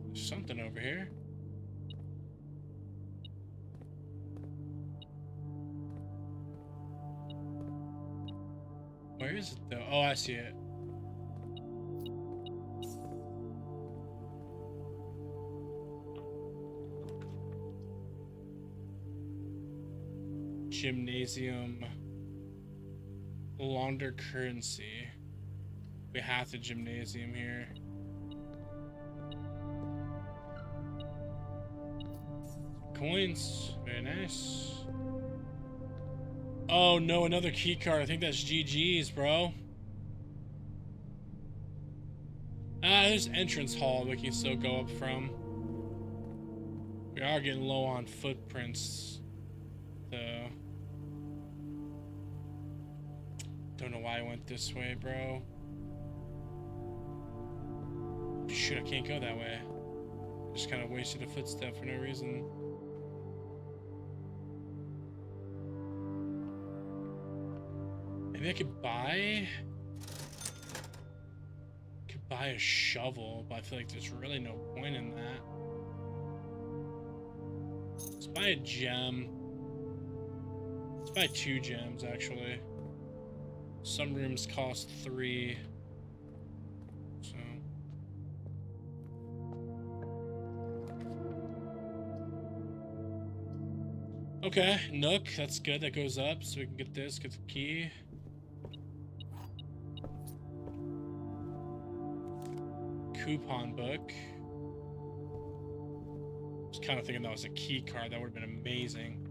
There's something over here. Where is it though? Oh, I see it. Gymnasium. Launder currency. We have the gymnasium here. Coins. Very nice. Oh no, another key card. I think that's GG's, bro. Ah, there's entrance hall we can still go up from. We are getting low on footprints, though. Don't know why I went this way, bro. Shoot, I can't go that way. Just kind of wasted a footstep for no reason. Maybe I could buy a shovel, but I feel like there's really no point in that. Let's buy a gem. Let's buy 2 gems, actually. Some rooms cost 3. So. Okay, Nook, that's good. That goes up, so we can get this, get the key. Coupon book. I was kind of thinking that was a key card. That would have been amazing.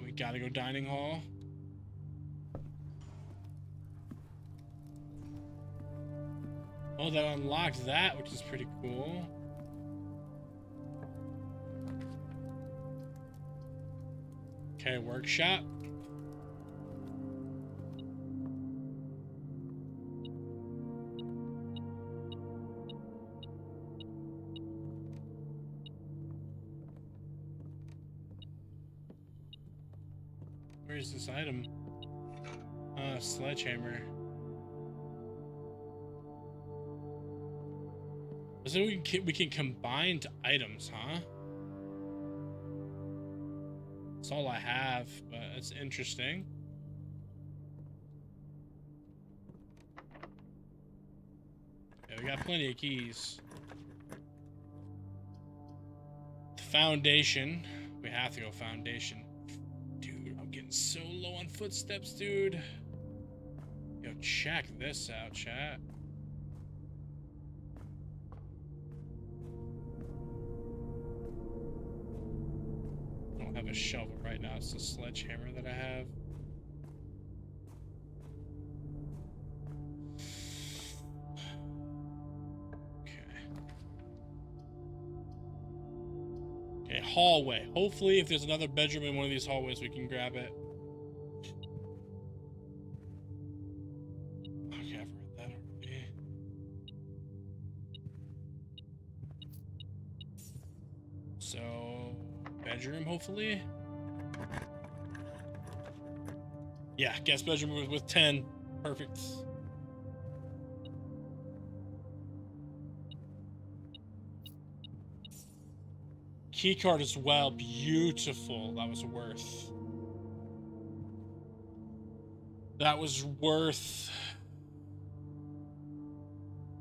We gotta go dining hall. Oh, that unlocked that, which is pretty cool. Okay, workshop. Where's this item? Sledgehammer. So we can combine items, huh? That's all I have, but it's interesting. Yeah, we got plenty of keys. The foundation. We have to go foundation. Dude, I'm getting so low on footsteps, dude. Yo, check this out, chat. I don't have a shovel right now. It's the sledgehammer that I have. Okay, hallway. Hopefully, if there's another bedroom in one of these hallways, we can grab it. Okay, I've read that already. So, bedroom, hopefully. Yeah, guest bedroom with 10. Perfect. Key card as well. Beautiful. That was worth. That was worth.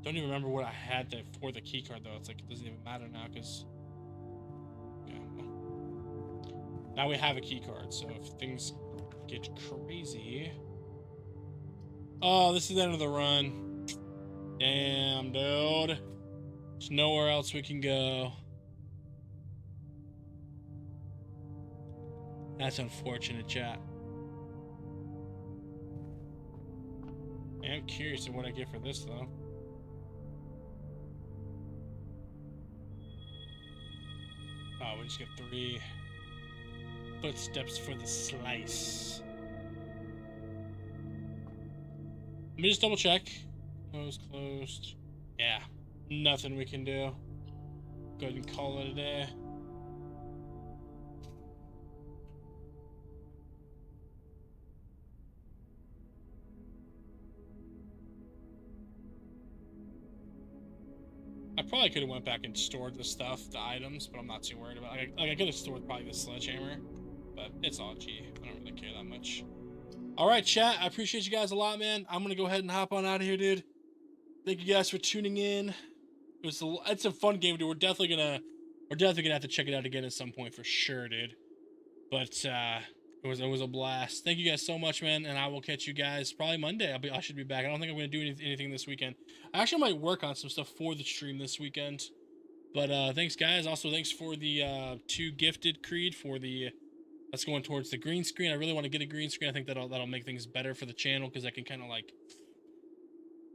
Don't even remember what I had for the key card though. It's like it doesn't even matter now because yeah, well, now we have a key card. So if things get crazy, oh, this is the end of the run. Damn, dude. There's nowhere else we can go. That's unfortunate, chat. I'm curious of what I get for this though. Oh, we just get 3 footsteps for the slice. Let me just double check. Closed. Yeah, nothing we can do. Go ahead and call it a day. I probably could have went back and stored the stuff, the items, but I'm not too worried about it. I could have stored probably the sledgehammer, but it's all G. I don't really care that much. All right, chat. I appreciate you guys a lot, man. I'm gonna go ahead and hop on out of here, dude. Thank you guys for tuning in. It's a fun game, dude. We're definitely gonna have to check it out again at some point for sure, dude. But it was a blast. Thank you guys so much, man, and I will catch you guys probably Monday. I should be back. I don't think I'm gonna do anything this weekend. I actually might work on some stuff for the stream this weekend. But thanks, guys. Also, thanks for the 2 gifted Creed for the. That's going towards the green screen. I really want to get a green screen. I think that'll make things better for the channel because I can kind of like,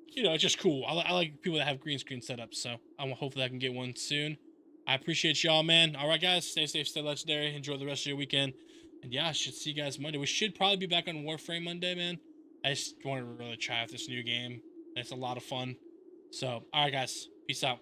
you know, it's just cool. I like people that have green screen setups, so hopefully I can get one soon. I appreciate y'all, man. All right, guys, stay safe, stay legendary. Enjoy the rest of your weekend. And yeah, I should see you guys Monday. We should probably be back on Warframe Monday, man. I just wanted to really try out this new game. It's a lot of fun. So, all right, guys, peace out.